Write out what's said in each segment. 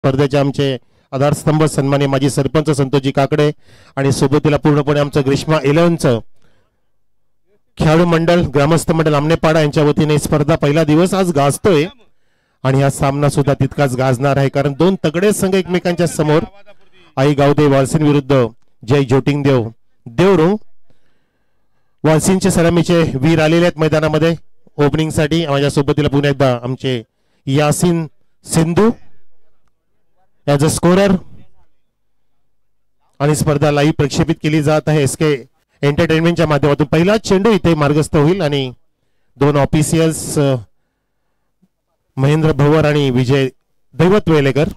स्पर्धेचे आमचे आधारस्तंभ सन्मान्य माजी सरपंच संतोषजी काकडे आणि सोबतीला पूर्णपणे आमचं ग्रीष्मा 11चं खेळाडू मंडळ ग्रामस्थ मंडळ आमनेपाडा यांच्या वतीने स्पर्धा पहिला दिवस आज गाजतोय आणि हा सामना सुद्धा तितकाच गाजणार आहे कारण दोन तगडे संघ एकमेकांच्या समोर आई गावदे वालसीन विरुद्ध जय ज्योतिंगदेव देवरू वालसीनचे सलामीचे वीर आलेले आहेत मैदानामध्ये ओपनिंग साठी। माझ्या सोबतीला पुन्हा एकदा आमचे Yasin Sindhu as a scorer आणि स्पर्धा लाईव्ह प्रक्षेपित केली जात आहे एसके एंटरटेनमेंटच्या माध्यमातून। पहिला चेंडू इथे मार्गस्थ होईल आणि दोन ऑफिशियल्स महेंद्र भवर आणि विजय दैवत वेलेकर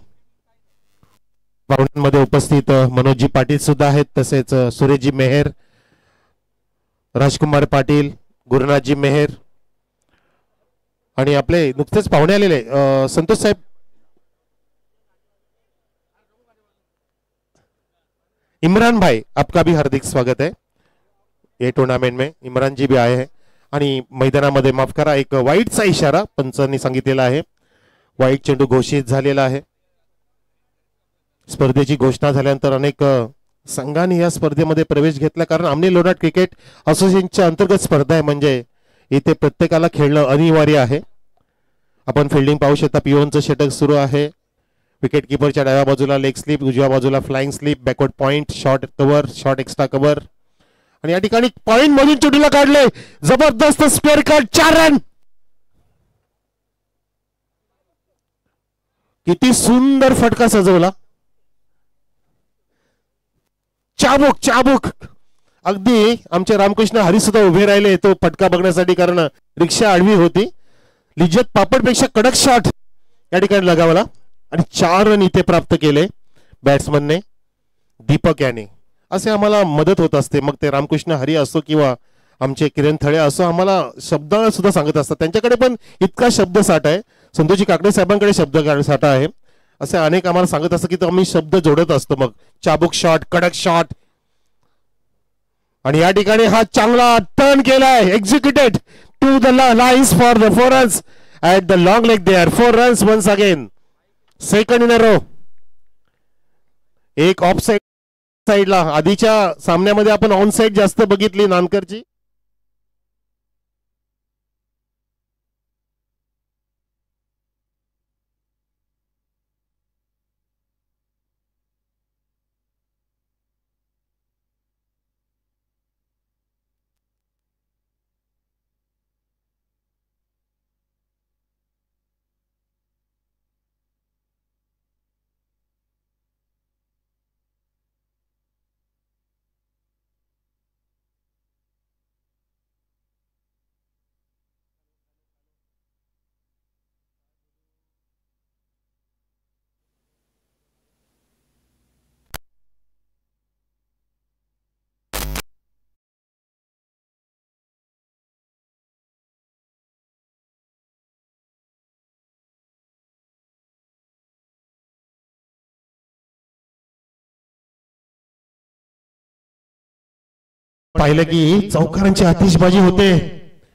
पाहुण्यांमध्ये उपस्थित मनोजजी पाटील सुद्धा आहेत तसेच सुरेशजी मेहर राजकुमार पाटील गुरुनाथजी मेहर आणि आपले नुकतेच पाहुणे आलेले संतोष साहेब इमरान भाई आपका भी हार्दिक स्वागत है ये टूर्नामेंट में। इमरान जी भी आए हैं आणि मैदानामध्ये माफ करा एक वाईटचा इशारा पंचांनी सांगितलेला आहे। वाईट चेंडू घोषित झालेला आहे। स्पर्धेची घोषणा झाल्यानंतर अनेक संघांनी या स्पर्धेमध्ये प्रवेश घेतला कारण आमने लोणाट क्रिकेट असोसिएशनच्या अंतर्गत स्पर्धा आहे म्हणजे इथे प्रत्येकाला खेळणं अनिवार्य आहे। आपण फिल्डिंग पाहू शकता पिओनचं षटक सुरू आहे। विकेट कीपरच्या डाव्या बाजूला लेग स्लिप उजव्या बाजूला flying slip backward point short cover short extra cover आणि या ठिकाणी पॉइंट मधून चेंडूला काढले जबरदस्त स्पेअर कट 4 रन। किती सुंदर फटका सजवला चाबूक चाबूक अगदी आमचे रामकृष्ण हरी सुद्धा उभे राहिले तो फटका बघण्यासाठी कारण रिक्षा आडवी होती। लिज्जत पापडपेक्षा कडक शॉट या ठिकाणी लगावला आणि 4 रन इथे प्राप्त केले बॅट्समनने दीपक याने। असे आम्हाला मदत होत असते मग ते रामकृष्ण हरी असो किंवा आमचे किरण थळे असो आम्हाला शब्द सुद्धा सांगत असतात। त्यांच्याकडे पण इतका शब्द साठा आहे संतोषजी काकडे साहेबांकडे शब्द साठा आहे असे अनेक आम्हाला सांगत असतात की तो आम्ही शब्द जोडत असतो। मग चाबूक शॉट कडक शॉट आणि या ठिकाणी हा चांगला टर्न केलाय executed to the lines for the 4 runs at the long leg there 4 runs once again second in a row. एक ऑफ साइडला आधीच्या सामन्यामध्ये आपण ऑन साइड जास्त बघितली नानकरची पाहिलं की चौकारांची आतिषबाजी होते।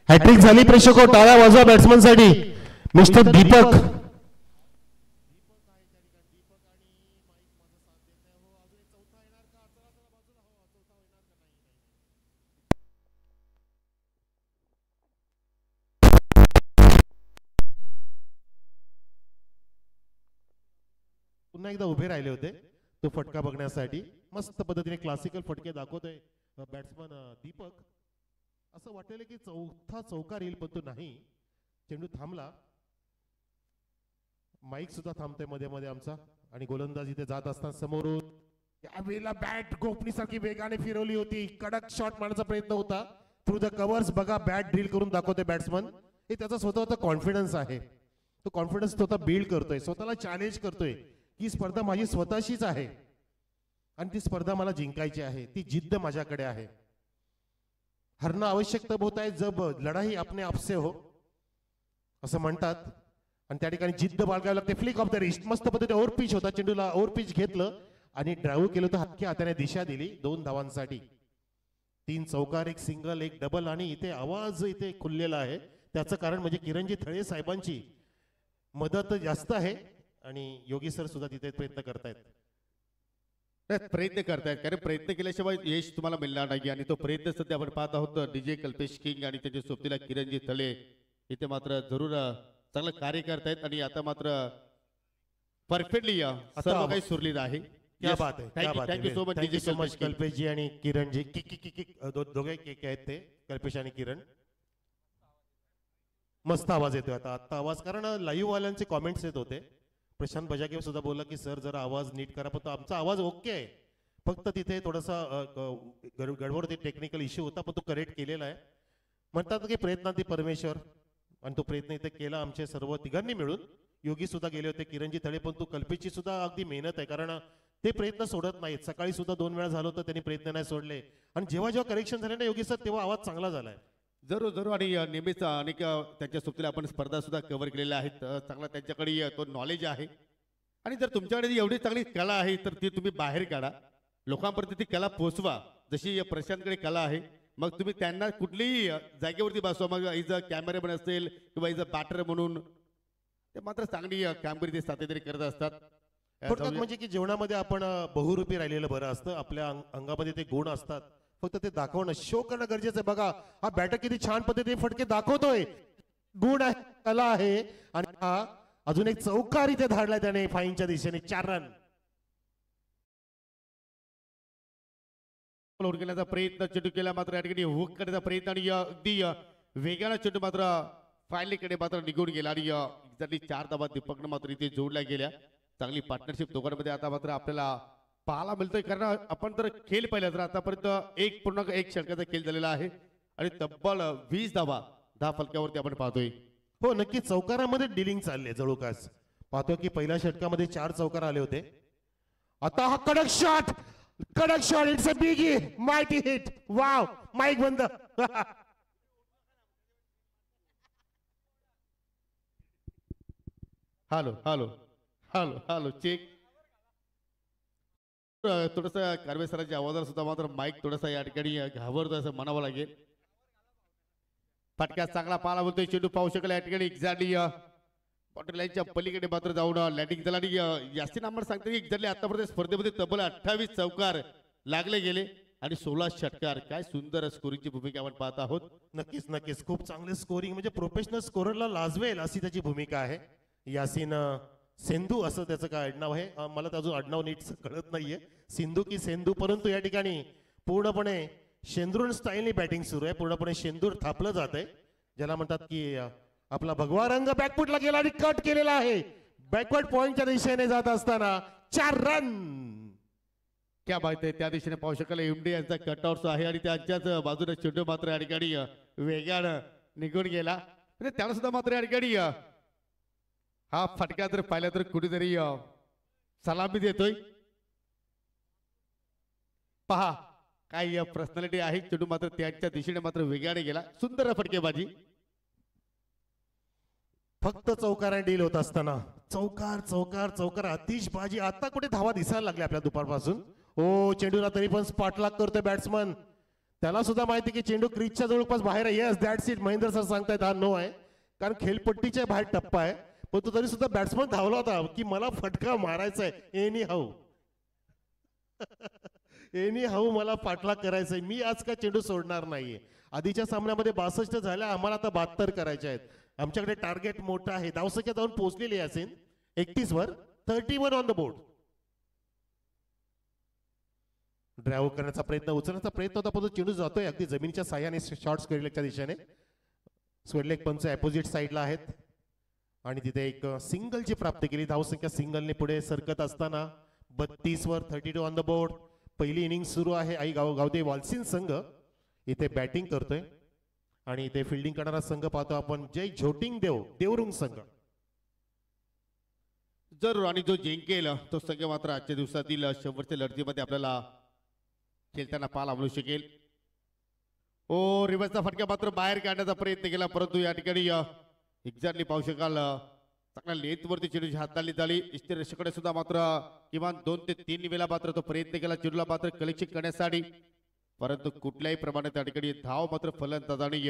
हॅट्रिक झाली प्रेक्षक टाळ्या वाजवा बॅट्समन साठी मिस्टर दीपक। पुन्हा एकदा उभे राहिले होते तो फटका बघण्यासाठी मस्त पद्धतीने क्लासिकल फटके दाखवतोय बॅट्समन दीपक। असं वाटलेलं की चौथा चौकार येईल पण तो नाही चेंडू थांबला। माईक सुद्धा थांबतोय मध्ये मध्ये आमचा आणि गोलंदाज इथे जात असताना समोरून यावेळेला बॅट गोपनीसारखी वेगाने फिरवली होती कडक शॉट मारण्याचा प्रयत्न होता थ्रू द कव्हर्स। बघा बॅट ड्रिल करून दाखवतोय बॅट्समन हे त्याचा स्वतःचा कॉन्फिडन्स आहे। तो कॉन्फिडन्स स्वतः बिल्ड करतोय स्वतःला चॅलेंज करतोय की स्पर्धा माझी स्वतःशीच आहे आणि ती स्पर्धा मला जिंकायची आहे ती जिद्द माझ्याकडे आहे। हरना आवश्यक तब होता है जब लढाई अपने आप से हो असं म्हणतात आणि त्या ठिकाणी जिद्द बाळगावी लागते। फ्लिक ऑफ द रिस्ट मस्त पद्धतीने ओव्हर पिच होता चेंडूला ओव्हर पिच घेतलं आणि ड्राईव्ह केलं तर हलक्या हाताने दिशा दिली 2 धावांसाठी। 3 चौकार 1 सिंगल 1 डबल आणि इथे आवाज इथे खुललेला आहे त्याचं कारण म्हणजे किरणजी थळे साहेबांची मदत जास्त आहे आणि योगी सर सुद्धा तिथे प्रयत्न करतायत. प्रयत्न करतायत कारण प्रयत्न केल्याशिवाय यश तुम्हाला मिळणार नाही आणि तो प्रयत्न सध्या आपण पाहत आहोत. डीजे कल्पेश किंग आणि त्याच्या सोबतीला किरणजी तळे इथे मात्र जरूर चांगलं कार्य करतायत आणि आता मात्र परफेक्टली सर्व काही सुरळीत आहे. क्या बात है, क्या बात है. Thank you so much thank you DJ so much Kalpesh ji आणि किरण जी. दोघे के आहेत ते, कल्पेश आणि किरण. मस्त आवाज येतोय आता आवाज, कारण लाईव्ह वाल्यांचे कॉमेंट्स येत होते. प्रशांत बजाके सुद्धा बोलला की सर जरा आवाज नीट करा, पण आमचा आवाज ओके आहे, फक्त तिथे थोडासा गडबड ते टेक्निकल इश्यू होता, पण तो करेक्ट केलेला आहे. म्हणतात की प्रयत्नांती परमेश्वर, आणि तो प्रयत्न इथे केला आमचे सर्व तिघांनी मिळून. योगी सुद्धा गेले होते, किरणजी तळे, पण तू कल्पेशची सुद्धा अगदी मेहनत आहे, कारण ते प्रयत्न सोडत नाहीत. सकाळी सुद्धा 2 वेळा झालं होतं, त्यांनी प्रयत्न नाही सोडले, आणि जेव्हा जेव्हा करेक्शन झाले ना योगी सर, तेव्हा आवाज चांगला झालाय. जरूर जरूर. आणि नेहमीच अनेक त्यांच्या सोबतीला आपण स्पर्धा सुद्धा कव्हर केलेल्या आहेत. चांगला त्यांच्याकडे तो नॉलेज आहे, आणि जर तुमच्याकडे एवढी चांगली कला आहे तर ती तुम्ही बाहेर काढा, लोकांपर्यंत ती कला पोहोचवा. जशी प्रशांतकडे कला आहे, मग तुम्ही त्यांना कुठलीही जागेवरती बसवा, मग इज अ कॅमेरामॅन असेल किंवा इज अ बॅटर म्हणून, ते मात्र चांगली कामगिरी ते सातत्याने करत असतात. थोडक्यात म्हणजे की जीवनामध्ये आपण बहुरूपी राहिलेलं बरं असतं. आपल्या अंगामध्ये ते गुण असतात, फक्त ते दाखवणं, शो करणं गरजेचं आहे. बघा हा बॅटर किती छान पद्धतीने फटके दाखवतोय, गुण आहे, कला आहे. आणि हा अजून एक चौकार इथे धाडलाय त्याने फाईनच्या दिशेने. 4 रन. हुडकण्याचा प्रयत्न चेंडू केला, मात्र या ठिकाणी हुक करण्याचा प्रयत्न, आणि अगदी वेगाने चेंडू मात्र फायलीकडे मात्र निघून गेला, आणि एक्झॅक्टली 4 धावा दीपकनं मात्र इथे जोडल्या गेल्या. चांगली पार्टनरशिप दोघांमध्ये आता मात्र आपल्याला पाहायला मिळतोय, कारण आपण जर खेळ पाहिला तर आतापर्यंत 1.1 षटकाचा खेळ झालेला आहे, आणि तब्बल 20 धावा 10 फलकावरती आपण पाहतोय. हो नक्की, चौकारामध्ये डिलिंग चालले जवळपास. पाहतो की पहिल्या षटकामध्ये 4 चौकार आले होते. आता हा कडक shot, it's a big mighty hit. Wow, mike बंद. Hello hello hello hello check. थोडंसं कारवे सरांच्या आवाजाला सुद्धा मात्र माईक थोडासा या ठिकाणी घाबरतो असं म्हणावं लागेल. फटक्यात चांगला पाला बोलतोय, चेंडू पाहू शकला या ठिकाणी एक्झॅक्टली बॉटल लाईनच्या पलीकडे मात्र जाऊन लँडिंग झाला. आणि यास्तीन आम्हाला सांगतो की एक्झॅक्टली आतापर्यंत स्पर्धेमध्ये तब्बल 28 चौकार लागले गेले आणि 16 षटकार. काय सुंदर स्कोरिंगची भूमिका आपण पाहत आहोत. नक्कीच नक्कीच, खूप चांगले स्कोरिंग, म्हणजे प्रोफेशनल स्कोररला लाजवेल अशी त्याची भूमिका आहे. यासीन सेंधू असं त्याचं काय आडनाव आहे, मला तर अजून आडनाव नीट कळत नाहीये, सिंधू की सेंधू, परंतु या ठिकाणी पूर्णपणे शेंदूर स्टाईलनी बॅटिंग सुरू आहे. पूर्णपणे शेंदूर थापलं जात आहे, ज्याला म्हणतात की आपला भगवा रंग बॅकफुटला गेला आणि कट केलेला आहे. बॅकवर्ड पॉइंटच्या दिशेने जात असताना 4 रन. क्या बात आहे. त्या दिशेने पाहू शकाल एमडी यांचा कटआउट आहे, आणि त्यांच्याच बाजूने चेंडू मात्र या ठिकाणी वेगानं निघून गेला. त्याला सुद्धा मात्र या ठिकाणी हा फटका जर पाहिला तर कुठेतरी सलामी देतोय. पहा काय पर्सनॅलिटी आहे. चेंडू मात्र त्यांच्या दिशेने मात्र वेगाने गेला. सुंदर फटकेबाजी. फक्त चौकार डील होत असताना चौकार चौकार चौकार, आतिषबाजी. आता कुठे धावा दिसायला लागल्या आपल्या दुपारपासून. ओ चेंडूला तरी पण स्पॉटलॉक करतोय बॅट्समन. त्याला सुद्धा माहिती की चेंडू क्रीजच्या जवळपास बाहेर आहे. Yes that's it. Mahendra sir सांगतायत हा नो आहे, कारण खेळपट्टीच्या बाहेर टप्पा आहे. पण तो तरी सुद्धा बॅट्समन धावला होता की मला फटका मारायचा आहे, एनी हाऊ एनी हाऊ मला पाठलाग करायचंय. मी आज का चेंडू सोडणार नाहीये. आधीच्या सामन्यामध्ये 62 झाल्या, आम्हाला आता 72 करायच्या आहेत. आमच्याकडे टार्गेट मोठा आहे. धावसंख्या जाऊन पोहोचलेली आहे असेल 31 वर, 31 ऑन द बोर्ड. ड्राईव्ह करण्याचा प्रयत्न, उचलण्याचा प्रयत्न होता, पण तो चेंडू जातोय अगदी जमिनीच्या साह्याने शॉर्ट स्क्वेअरलेगच्या दिशेने. स्क्वेअरलेग पंच अपोजिट साईडला आहेत, आणि तिथे एक सिंगलची प्राप्ती केली. धावसंख्या सिंगलने पुढे सरकत असताना 32 वर 32 ऑन द बोर्ड. पहिली इनिंग सुरू आहे. आई गावदे वालसिन संघ इथे बॅटिंग करतोय, आणि इथे फिल्डिंग करणारा संघ पाहतो आपण जय झोटिंग देवरुंग संघ. जरूर, आणि जो जिंकेल तो संघ मात्र आजच्या दिवसातील शेवटच्या लढतीमध्ये आपल्याला खेळताना पाहायला मिळू शकेल. ओ रिव्हर्सचा फटका मात्र बाहेर काढण्याचा प्रयत्न केला, परंतु या ठिकाणी एक्झॅक्टली पाहू शकाल चांगल्या लेंथवरती चेंडूची हाताळणी झाली. इष्टरेषेकडे सुद्धा मात्र किमान 2 ते 3 वेळा मात्र तो प्रयत्न केला चेंडूला मात्र कलेक्शन करण्यासाठी, परंतु कुठल्याही प्रमाणे त्या ठिकाणी धाव मात्र फलंदाजांनी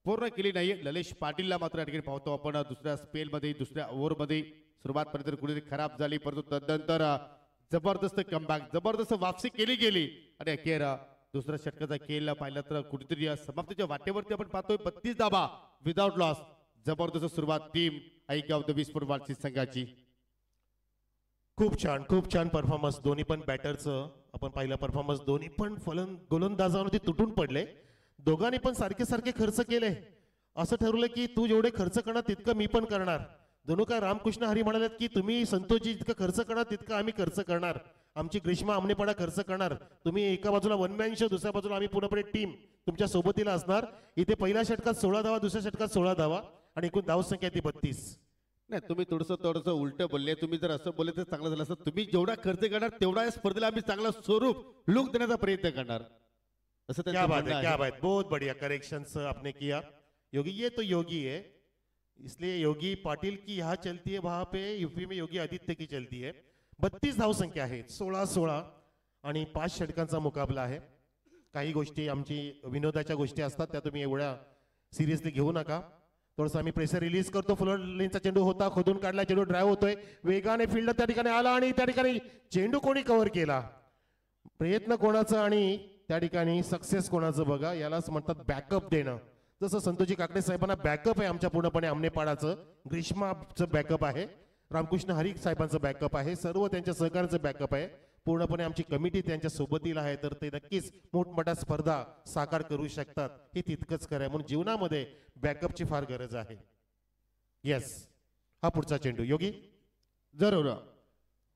पूर्ण केली नाही. ललेश पाटीलला मात्र या ठिकाणी पाहतो आपण दुसऱ्या स्पेलमध्ये दुसऱ्या ओव्हरमध्ये सुरुवात पर्यंत कुठेतरी खराब झाली, परंतु तदनंतर जबरदस्त कमबॅक, जबरदस्त वापसी केली गेली आणि अखेर दुसऱ्या षटकाचा खेळ पाहिला तर कुठेतरी समाप्तीच्या वाटेवरती आपण पाहतोय 32 धावा विदाउट लॉस. जबरदस्त सुरुवात टीम आईगाव द विस्फोट वालसी संघाची. खूप छान परफॉर्मन्स दोन्ही पण बॅटरचं आपण पाहिलं. परफॉर्मन्स दोन्ही पण गोलंदाजांवरती तुटून पडले. दोघांनी पण सारखे खर्च केले. असं ठरवलं की तू जेवढे खर्च करणार तितकं मी पण करणार. जणू काय रामकृष्ण हरी म्हणाले की तुम्ही संतोषजी जितकं खर्च करणार तितकं आम्ही खर्च करणार. आमची ग्रीष्मा आमनेपाडा खर्च करणार. तुम्ही एका बाजूला वन मॅन शो, दुसऱ्या बाजूला आम्ही पूर्णपणे टीम तुमच्या सोबतीला असणार. इथे पहिल्या षटकात 16 धावा, दुसऱ्या षटकात 16 धावा आणि एकूण धाव संख्या ती 32. नाही, तुम्ही थोडंसं उलट बोलले. तुम्ही जर असं बोलले तर चांगलं झालं असतं. तुम्ही जेवढा खर्च करणार तेवढा या स्पर्धेला आम्ही चांगला स्वरूप लुक देण्याचा प्रयत्न करणार. असं क्या बात है, क्या बात, बहुत बढ़िया करेक्शन आपने किया योगी. ये तो योगी है, इसलिए योगी पाटिल की यहाँ चलती है, वहां पे यूपी में योगी आदित्य की चलती है. 32 धाव संख्या आहे. 16-16 आणि 5 षटकांचा मुकाबला आहे. काही गोष्टी आमची विनोदाच्या गोष्टी असतात त्या तुम्ही एवढ्या सिरियसली घेऊ नका. थोडंसं आम्ही प्रेशर रिलीज करतो. फुलर लेनचा चेंडू होता, खोदून काढला, चेंडू ड्राईव्ह होतोय, वेगाने फील्ड त्या ठिकाणी आला आणि त्या ठिकाणी चेंडू कोणी कव्हर केला. प्रयत्न कोणाचा आणि त्या ठिकाणी सक्सेस कोणाचं बघा. यालाच म्हणतात बॅकअप देणं. जसं संतोषजी काकडे साहेबांना बॅकअप आहे आमच्या पूर्णपणे आमनेपाडाचं, ग्रीष्माचं बॅकअप आहे, रामकृष्ण हरी साहेबांचं बॅकअप आहे, सर्व त्यांच्या सहकार्याचं बॅकअप आहे. पूर्णपणे आमची कमिटी त्यांच्या सोबतीला आहे. तर ते नक्कीच मोठमोठ्या स्पर्धा साकार करू शकतात. हे तितकंच खरं आहे. म्हणून जीवनामध्ये बॅकअपची फार गरज आहे. येस, हा पुढचा चेंडू योगी. जरूर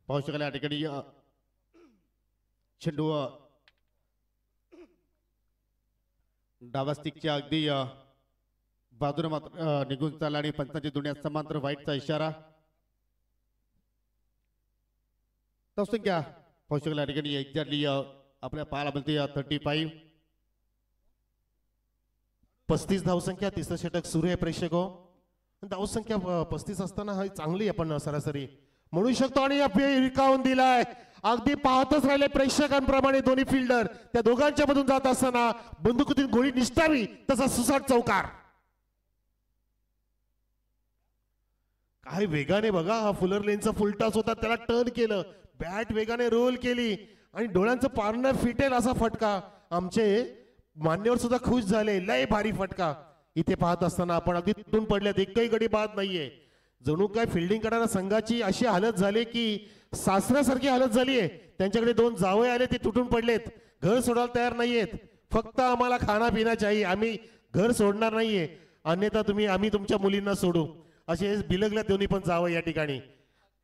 पाहू शकाल या ठिकाणी चेंडू डावा स्टिकच्या अगदी बाजूने मात्र निघून चालला आणि पंचांची दुनिया समांतर व्हाईटचा इशारा. संख्या पाहू शकाल या ठिकाणी एक्झॅक्टली आपल्या पाहायला मिळते 35. 35 धावसंख्या. तिसरं षटक सुरू आहे प्रेक्षको. धावसंख्या 35 असताना हा चांगली आपण सरासरी म्हणू शकतो. आणि रिकावून दिलाय. अगदी पाहतच राहिले प्रेक्षकांप्रमाणे दोन्ही फिल्डर. त्या दोघांच्या मधून जात असताना बंदुकीतून गोळी निष्ठावी तसा सुसाट चौकार. काय वेगाने बघा, हा फुलर लेनचा फुल टॉस होता, त्याला टर्न केलं, बॅट वेगाने रोल केली आणि डोळ्यांचं पारणं फिटेल असा फटका. आमचे मान्यवर सुद्धा खुश झाले. लय भारी फटका. इथे पाहत असताना आपण अगदी तुटून पडल्यात. एकही गडी बाद नाहीये. जणू काय फिल्डिंग करणाऱ्या संघाची अशी हालत झाली की सासऱ्यासारखी हालत झालीये. त्यांच्याकडे 2 जावई आले, ते तुटून पडलेत. घर सोडायला तयार नाहीयेत. फक्त आम्हाला खाना पिना चाहिए, आम्ही घर सोडणार नाहीये, अन्यथा आम्ही तुमच्या मुलींना सोडू, असे बिलगल्या दोन्ही पण जावं या ठिकाणी.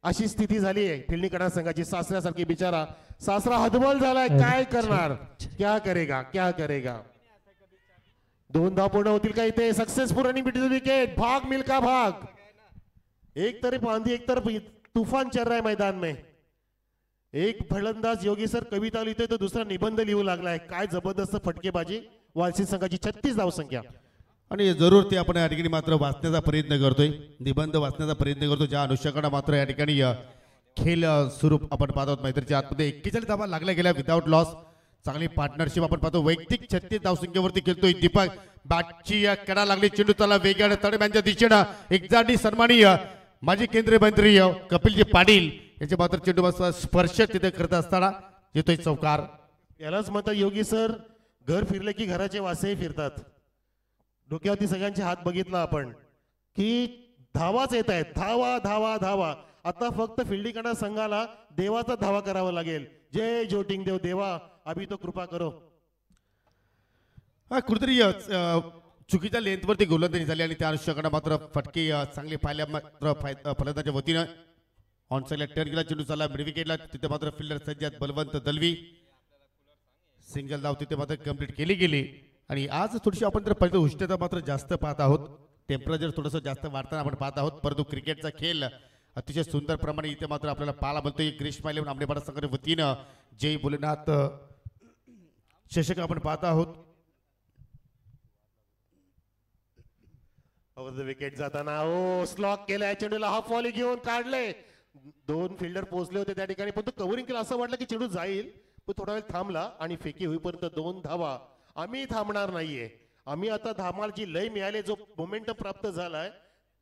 अशी स्थिती झाली आहे फिल्डिंग करणाऱ्या संघाची. सासऱ्यासारखी बिचारा सासरा हतबल झालाय. काय करणार, क्या करेगा. 2 धाव पूर्ण होतील का इथे. Successful running between wicket. भाग मिल्खा भाग. एक तरफ आंधी एक तरफ तूफान चल रहा है मैदान में. एक फलंदाज योगी सर कविता लिहितोय तो दुसरा निबंध लिहू लागलाय. काय जबरदस्त फटकेबाजी. वालसी संघाची 36 धाव संख्या. आणि जरूर ते आपण या ठिकाणी मात्र वाचण्याचा प्रयत्न करतोय, निबंध वाचण्याचा प्रयत्न करतो, ज्या अनुषंगाने मात्र या ठिकाणी खेळ स्वरूप आपण पाहतो. मैत्रीच्या आतमध्ये 41 धावा लागल्या गेल्या विदाउट लॉस. चांगली पार्टनरशिप आपण पाहतो. वैयक्तिक 36 धावसंख्येवरती खेळतोय दीपक. बॅटची कडा लागली, चेंडू त्याला वेगाने तडम्यांच्या दिशेनं एक्झॅक्टली सन्माननीय माजी केंद्रीय मंत्री कपिलजी पाटील यांचे मात्र चेंडू स्पर्श तिथे करत असताना येतोय चौकार. यालाच म्हणतात योगी सर, घर फिरले की घराचे वासही फिरतात. डोक्यावरती सगळ्यांचे हात बघितला आपण की धावाच येत आहेत. धावा धावा धावा. आता फक्त फिल्डिंग करणाऱ्या संघाला देवाचा धावा करावा लागेल. जय जोटिंग देव देवा, अभी तो कृपा करो. कुठेतरी चुकीच्या लेंथवरती गोलंदाजी झाली आणि त्या अनुषंगाने मात्र फटके चांगले पाहिल्या मात्र फलंदाच्या वतीनं. ऑन साईडला टर्न केला, चेंडू चालला मिड विकेटला. तिथे मात्र फिल्डर सज्जाद बलवंत दलवी. सिंगल धाव तिथे मात्र कंप्लीट केली गेली. आणि आज थोडीशी आपण जर पहिलं उष्णता मात्र जास्त पाहत आहोत. टेम्परेचर थोडंसं जास्त वाढताना आपण पाहत आहोत. परंतु क्रिकेटचा खेळ अतिशय सुंदर प्रमाणे इथे मात्र आपल्याला पाहायला मिळतोय. ग्रीष्मा 11 आमनेपाडा संघाच्या वतीनं जय भोलेनाथ चषक आपण पाहत आहोत. विकेट जाताना ओ स्लॉक केलाय चेंडूला. हाफ वॉली घेऊन काढले. 2 फिल्डर पोहोचले होते त्या ठिकाणी, पण तो कव्हरिंग केला. असं वाटलं की चेंडू जाईल, पण थोडा वेळ थांबला आणि फेकी होईपर्यंत 2 धावा. आम्ही थांबणार नाहीये. आम्ही आता धामाल जी लय मिळाली, जो मोमेंटम प्राप्त झालाय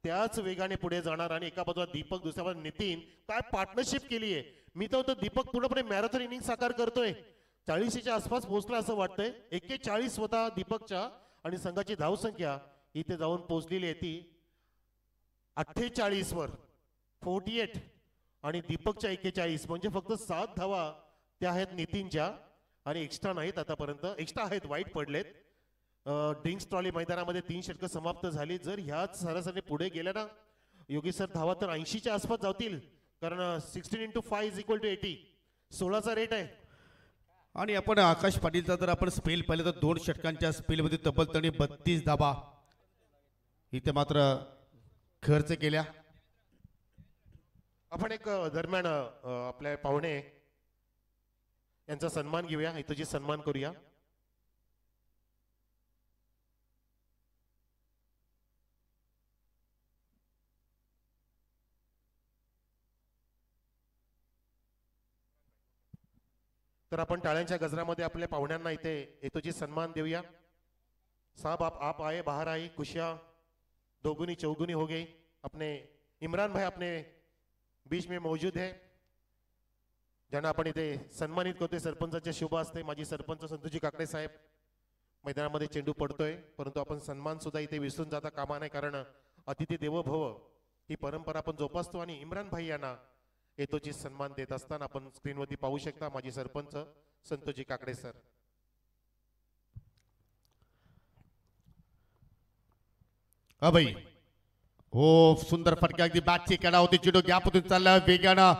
त्याच वेगाने पुढे जाणार आणि एका बाजूला दीपक दुसऱ्या बाजूला नितीन काय पार्टनरशिप केली आहे. मी तर म्हणतो दीपक पूर्णपणे मॅरेथॉन इनिंग साकार करतोय. 40च्या आसपास पोहोचला असं वाटतंय. 41 होता दीपकच्या आणि संघाची धावसंख्या इथे जाऊन पोहोचलेली आहे ती 48 वर 48 आणि दीपकच्या 41 म्हणजे फक्त 7 धावा त्या आहेत नितीनच्या आणि एक्स्ट्रा नाहीत आतापर्यंत. एक्स्ट्रा आहेत वाईट पडलेत. ड्रिंक्स ट्रॉली मैदानामध्ये 3 षटकं समाप्त झाली. जर ह्याच सरासरी पुढे गेल्या ना योगी सर धावा तर 80च्या आसपास जातील कारण 16 × 5 = 80 16चा रेट आहे. आणि आपण आकाश पाटीलचा जर आपण स्पेल पाहिलं तर 2 षटकांच्या स्पेलमध्ये तब्बल तरी 32 धाबा इथे मात्र खर्च केल्या. आपण एक दरम्यान आपल्या पाहुणे यांचा सन्मान घेऊया. इथंची सन्मान करूया. तर आपण टाळ्यांच्या गजरामध्ये आपल्या पाहुण्यांना इथे हेतूची सन्मान देऊया. साहब आप आए बाहर आए खुशियां दोगुनी चौगुनी हो गई. अपने इमरान भाई अपने बीच में मौजूद है ज्यांना आपण इथे सन्मानित करतोय. सरपंचाच्या शुभ असते माजी सरपंच संतोषजी काकडे साहेब मैदानामध्ये चेंडू पडतोय परंतु आपण सन्मान सुद्धा इथे विसरून जाता कामा नये कारण अतिथी देवो भव ही परंपरा आपण जोपासतो. आणि इम्रान भाई यांना हेतूची सन्मान देत असताना आपण स्क्रीनवरती पाहू शकता माजी सरपंच संतोषजी काकडे सर. भाई हो सुंदर फटका अगदी बॅटची कडा होती. चेंडू गॅपमधून चालला वेगानं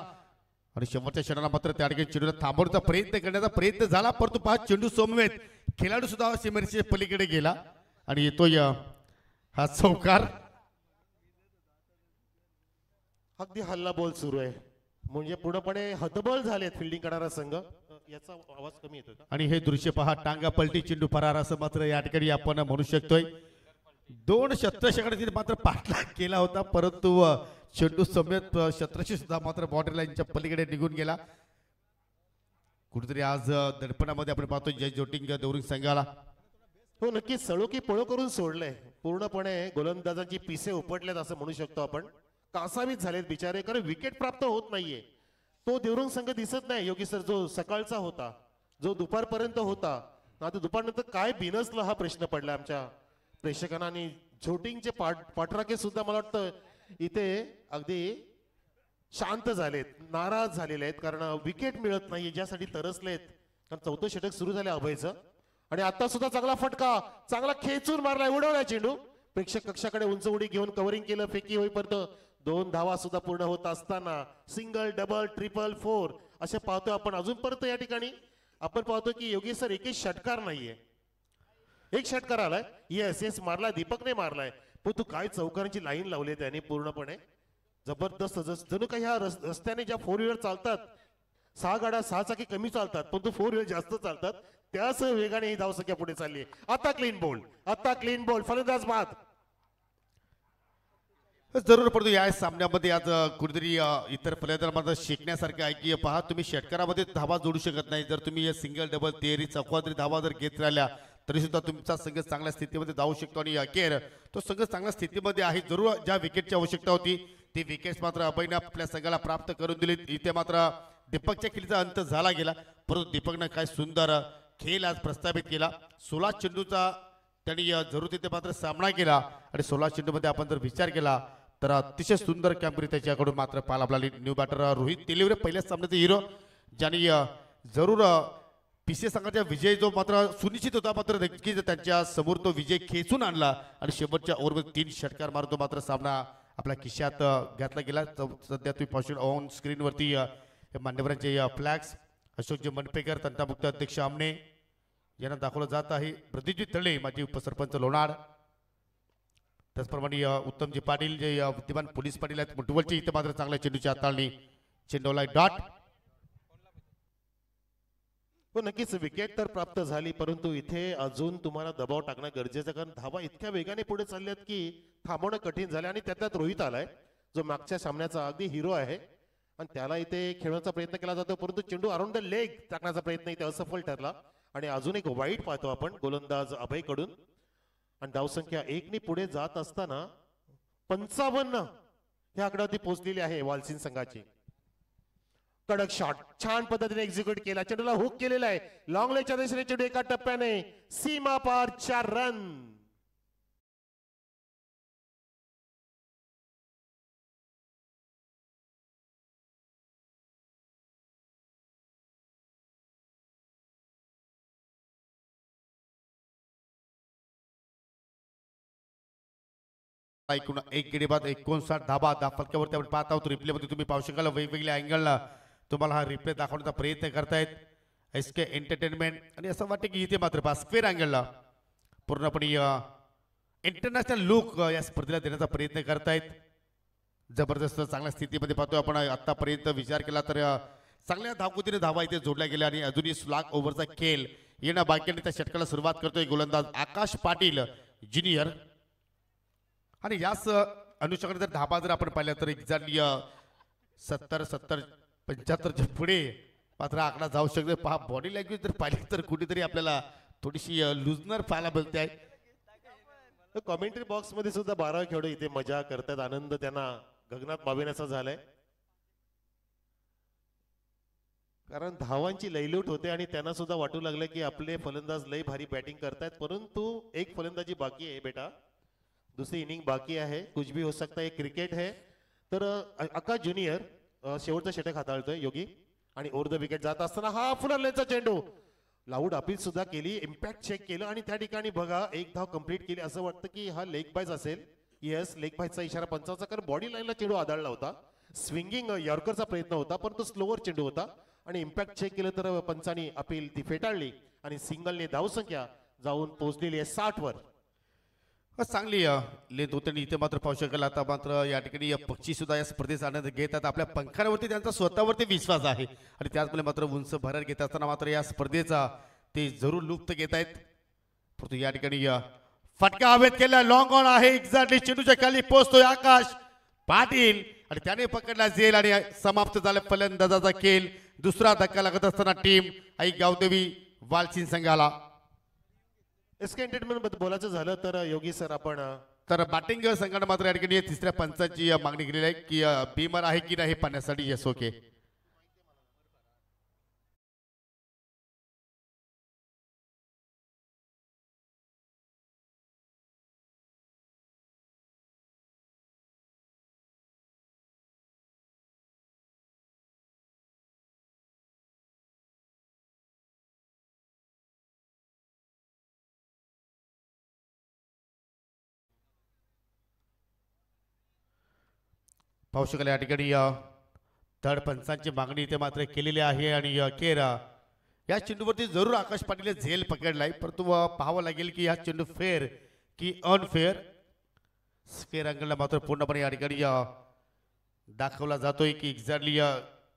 आणि शेवटच्या क्षणाला मात्र त्या ठिकाणी चेंडूला थांबवण्याचा प्रयत्न करण्याचा प्रयत्न झाला परंतु 5 चेंडू समवेत खेळाडू सुद्धा सीमेच्या पलीकडे गेला आणि येतोय हा चौकार. अगदी हल्ला बॉल सुरू आहे म्हणजे पूर्णपणे हतबल झालेत फिल्डिंग करणारा संघ. याचा आवाज कमी येतोय का? आणि हे दृश्य पहा टांगा पलटी चेंडू फरार असं मात्र या ठिकाणी आपण म्हणू शकतोय. 2 शतषकांनी मात्र पाठलाग केला होता परंतु चेंडू समेत शतरशी सुद्धा मात्र बॉर्डर लाईनच्या पलीकडे निघून गेला. कुठेतरी आज दडपणामध्ये आपण पाहतो जय जोटिंग देवरिंग संघाला हो नक्कीच सळोकी पळो करून सोडलंय. पूर्णपणे गोलंदाजांची पिसे उपटल्यात असं म्हणू शकतो आपण. कासावीस झालेत बिचारे कारण विकेट प्राप्त होत नाहीये. तो देवरुंग संघ दिसत नाही योगी सर जो सकाळचा होता जो दुपारपर्यंत होता. आता दुपारनंतर काय बिनसलं हा प्रश्न पडला आमच्या प्रेक्षकांना. आणि झोटिंगचे पाठराखे सुद्धा मला वाटतं इथे अगदी शांत झालेत नाराज झालेले आहेत कारण विकेट मिळत नाही ज्यासाठी तरसलेत. कारण 4थं षटक सुरू झाले अभयचं आणि आता सुद्धा चांगला फटका चांगला खेचून मारलाय उडवलाय चेंडू. प्रेक्षक कक्षाकडे उंच उडी घेऊन कव्हरिंग केलं फेकी होईपर्यंत 2 धावा सुद्धा पूर्ण होत असताना सिंगल डबल ट्रिपल 4 असे पाहतोय आपण. अजून परत या ठिकाणी आपण पाहतो की योगी सर एकही षटकार नाहीये. एक षटकार आलाय येस मारलाय दीपकने मारलाय पण तू काय चौकारांची लाईन लावली त्याने पूर्णपणे जबरदस्त. जणू काही ह्या रस्त्याने ज्या 4 व्हीलर चालतात 6 गाड्या 6 चाकी कमी चालतात पण तू 4 व्हीलर जास्त चालतात त्याच वेगाने ही धावसंख्या पुढे चालली. आता क्लीन बॉल फलंदाज बाद. जरूर पडतो या सामन्यामध्ये आज कुठेतरी इतर फलंदाजांना शिकण्यासारखं आहे की पहा तुम्ही षटकारामध्ये धावा जोडू शकत नाही. जर तुम्ही सिंगल डबल तेरी चौकातरी धावा जर घेत राहिल्या तरी सुद्धा तुमचा संघ चांगल्या स्थितीमध्ये जाऊ शकतो. आणि अखेर तो संघ चांगल्या स्थितीमध्ये आहे. जरूर ज्या विकेटची आवश्यकता होती ती विकेट्स मात्र अभयने आपल्या संघाला प्राप्त करून दिली. इथे मात्र दीपकच्या खेळीचा अंत झाला गेला परंतु दीपकनं काय सुंदर खेळ आज प्रस्थापित केला. 16 चेंडूचा त्यांनी जरूर तिथे मात्र सामना केला आणि 16 चेंडूमध्ये आपण जर विचार केला तर अतिशय सुंदर कामगिरी त्याच्याकडून मात्र पाहायला आपल्याला. न्यू बॅटर रोहित तेलीवरे पहिल्याच सामन्याचे हिरो ज्यांनी जरूर पीसीए संघाचा विजय जो मात्र सुनिश्चित होता मात्र नक्कीच त्यांच्या समोर तो विजय खेचून आणला आणि शेवटच्या ओव्हरमध्ये 3 षटकार मारून तो मात्र सामना आपल्या खिशात घातला गेला. सध्या तुम्ही पाहू शकता ऑन स्क्रीनवरती मान्यवरांचे फ्लॅग्स अशोकजी मनपेकर तंटामुक्त अध्यक्ष आमने यांना दाखवलं जात आहे. प्रदीपजी तळे माजी उपसरपंच लोणार त्याचप्रमाणे उत्तमजी पाटील जे विद्यमान पोलीस पाटील आहेत मुठवलचे इथे मात्र चांगल्या चेंडूची हाताळणी चेंडूला डॉट. हो नक्कीच विकेट तर प्राप्त झाली परंतु इथे अजून तुम्हाला दबाव टाकणं गरजेचं कारण धावा इतक्या वेगाने पुढे चालल्यात की थांबवणं कठीण झालं. आणि त्यात रोहित आलाय जो मागच्या सामन्याचा अगदी हिरो आहे आणि त्याला इथे खेळण्याचा प्रयत्न केला जातो परंतु चेंडू अराउंड द लेग टाकण्याचा प्रयत्न इथे असफल ठरला. आणि अजून एक वाईट पाहतो आपण गोलंदाज अभयकडून आणि धावसंख्या 1 ने पुढे जात असताना 55 ह्या आकड्यावरती पोहोचलेली आहे वालसिन संघाची. कडक शॉट छान पद्धतीने एक्झिक्यूट केला, चेंडूला हुक केलेला आहे. लॉंग लेगच्या दिशेने चेंडू एका टप्प्याने सीमा पार 4 रन. एकूण एक गडी बाद 59 धाबा फलक्यावरती आपण पाहत आहोत. रिप्ले मध्ये तुम्ही पाहू शकाल वेगवेगळ्या अँगलला तुम्हाला हा रिप्ले दाखवण्याचा प्रयत्न करतायत एसके एंटरटेनमेंट. आणि असं वाटतं की इथे मात्र पहा स्क्वेअर अँगलला पूर्णपणे इंटरनॅशनल लुक या स्पर्धेला देण्याचा प्रयत्न करतायत. जबरदस्त चांगल्या स्थितीमध्ये पाहतोय आपण. आतापर्यंत विचार केला तर चांगल्या धावगतीने धावा इथे जोडल्या गेल्या आणि अजूनही स्लॉग ओव्हरचा खेळ येणं बाकी आणि त्या षटकाला सुरुवात करतोय गोलंदाज आकाश पाटील ज्युनियर. आणि याच अनुषंगाने जर धाबा जर आपण पाहिला तर एक्झॅक्टली 70-75च्या पुढे मात्र आकडा जाऊ शकतो. पहा बॉडी लँग्वेज जर पाहिली तर कुठेतरी आपल्याला थोडीशी लुजनर पाहायला मिळते आहे. कॉमेंट्री बॉक्स मध्ये सुद्धा 12 खेळाडू इथे मजा करतात, आनंद त्यांना गगनात मावेनासा झालाय. कारण धावांची लयलूट होते आणि त्यांना सुद्धा वाटू लागलं की आपले फलंदाज लय भारी बॅटिंग करतायत, परंतु एक फलंदाजी बाकी आहे बेटा, दुसरी इनिंग बाकी है, कुछ भी हो सकता है, क्रिकेट है. तर आकाश ज्युनियर शेवटचा षटक हाताळतोय योगी आणि ओव्हर द विकेट जात असताना हा फुलरलेचा चेंडू लाऊड अपील सुद्धा केली, इम्पॅक्ट चेक केलं आणि त्या ठिकाणी बघा एक धाव कंप्लीट केली. असं वाटतं की हा लेग बायज असेल. येस, लेग बायचा इशारा पंचाचा, कारण बॉडी लाईनला चेंडू आदळला होता. स्विंगिंग यॉर्करचा प्रयत्न होता परंतु स्लोवर चेंडू होता आणि इम्पॅक्ट चेक केलं तर पंचानी अपील ती फेटाळली आणि सिंगलने धावसंख्या जाऊन पोहोचलेली आहे 60 वर. चांगली लेंथ होते आणि इथे मात्र पाहू शकाल आता मात्र या ठिकाणी पक्षी सुद्धा या स्पर्धेचा आनंद घेतात. आपल्या पंखांवरती त्यांचा स्वतःवरती विश्वास आहे आणि त्याचमुळे मात्र उंच भरार घेत असताना मात्र या स्पर्धेचा ते जरूर लुप्त घेत आहेत. परंतु या ठिकाणी फटका हवेत केला, लॉंग ऑन आहे, एक्झॅक्टली चेंडूच्या खाली पोहोचतोय आकाश पाटील आणि त्याने पकडला झेल आणि समाप्त झाला फलंदाजाचा खेळ. दुसरा धक्का लागत असताना टीम आई गावदेवी वालसिन संघाला. एसके एंटरटेनमेंट बद्दल बोलायचं झालं तर योगी सर आपण तर बॅटिंग संघाने मात्र या ठिकाणी तिसऱ्या पंचाची मागणी केलेली आहे की बीमर आहे की नाही पाहण्यासाठी. Yes, okay. पाहू शकाल या ठिकाणी थर्ड पंचांची मागणी इथे मात्र केलेली आहे आणि अखेर या चेंडूवरती जरूर आकाश पाटील झेल पकडलाय, परंतु पाहावं लागेल की हा चेंडू फेअर की अनफेअर. स्फेअर अँगलला मात्र पूर्णपणे या ठिकाणी दाखवला जातोय की एक्झॅक्टली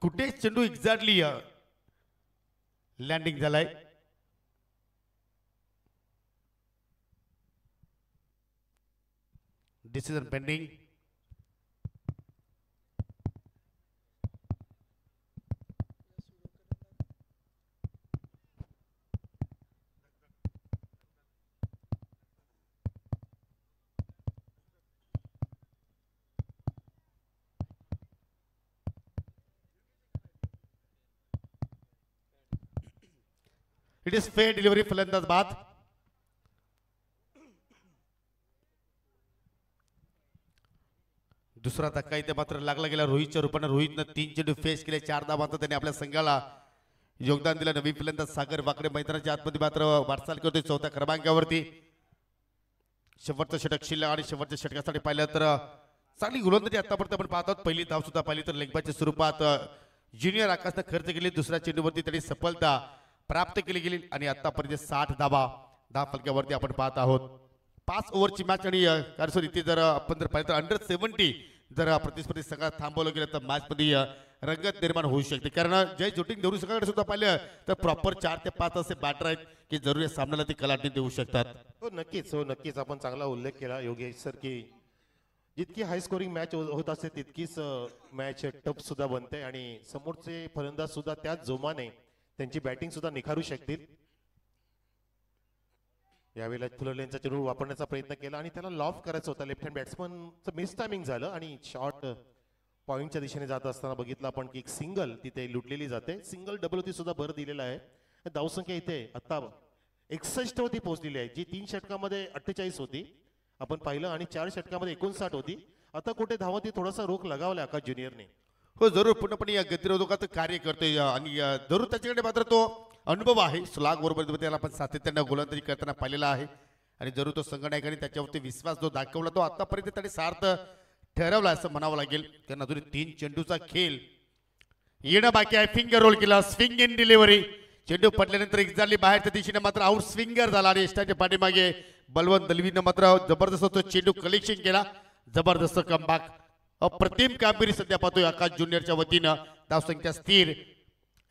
कुठे चेंडू एक्झॅक्टली लँडिंग झालाय. Decision pending. It is fair delivery फलंदाज बाद. दुसरा धक्का इथे मात्र लागला गेला रोहितच्या रूपाने. रोहितनं 3 चेंडू फेस केले, 4 धावांचा त्याने आपल्या संघाला योगदान दिलं. नवीन फलंदाज सागर वाकडे मैदानाच्या आतमध्ये मात्र वाटचाल करतोय 4थ्या क्रमांकावरती. शेवटचं षटक शिल्लक आणि शेवटच्या षटकासाठी पाहिलं तर चांगली गोलंदाजी आतापर्यंत आपण पाहत आहोत. पहिली धाव सुद्धा पाहिली तर लेगबाच्या स्वरूपात ज्युनियर आकाशनं खर्च केली. दुसऱ्या चेंडूवरती त्यांनी सफलता प्राप्त केली गेली आणि आतापर्यंत 60 धावा फलक्यावरती आपण पाहत आहोत. 5 ओव्हरची मॅच आणि सॉरी इथे जर आपण जर पाहिलं तर अंडर 70 जर प्रतिस्पर्धी संघात थांबवलं गेलं तर मॅच मध्ये रंगत निर्माण होऊ शकते. कारण जय जोटिंग देवरू संघाकडे सुद्धा पाहिलं तर प्रॉपर 4 ते 5 असे बॅटर आहेत की जरूर या सामन्याला ते कलाटणी देऊ शकतात. हो नक्कीच, हो नक्कीच. आपण चांगला उल्लेख केला योगेश सर की जितकी हाय स्कोरिंग मॅच होत असते तितकीच मॅच टफ सुद्धा बनते आणि समोरचे फलंदाज सुद्धा त्याच जोमाने त्यांची बॅटिंग सुद्धा निखारू शकतील. यावेळेला फुलरलेनचा चेंडू वापरण्याचा प्रयत्न केला आणि त्याला लॉफ करायचा होता. लेफ्ट हँड बॅट्समनचं मिस टायमिंग झालं आणि शॉट पॉईंटच्या दिशेने जात असताना बघितलं आपण की एक सिंगल तिथे लुटलेली जाते. सिंगल डबल वरती सुद्धा भर दिलेला आहे. धावसंख्या इथे आता 61 वरती पोहोचलेली आहे, जी 3 षटकामध्ये 48 होती आपण पाहिलं आणि 4 षटकामध्ये 59 होती. आता कुठे धावती थोडासा रोख लगावला आकाश ज्युनियरने. हो जरूर पूर्णपणे या गतिरोधकात कार्य करतोय आणि जरूर त्याच्याकडे मात्र तो अनुभव आहे. स्लॉग बरोबर त्याला आपण सातत्यानं गोलंदाजी करताना पाहिलेला आहे आणि जरूर तो संघनायकाने त्याच्यावरती विश्वास जो दाखवला तो आतापर्यंत त्याने सार्थ ठरवला असं म्हणावं लागेल. कारण अजून 3 चेंडूचा खेळ येणं बाकी आहे. फिंगर रोल केला, स्विंग इन डिलिव्हरी, चेंडू पडल्यानंतर एक्झॅक्टली बाहेरच्या दिशेने मात्र आउट स्विंगर झाला आणि यष्टाच्या पाठीमागे बलवंत दलवीनं मात्र जबरदस्त तो चेंडू कलेक्शन केला. जबरदस्त कमबॅक, अप्रतिम कामगिरी सध्या पाहतोय आकाश ज्युनियरच्या वतीनं. धावसंख्या स्थिर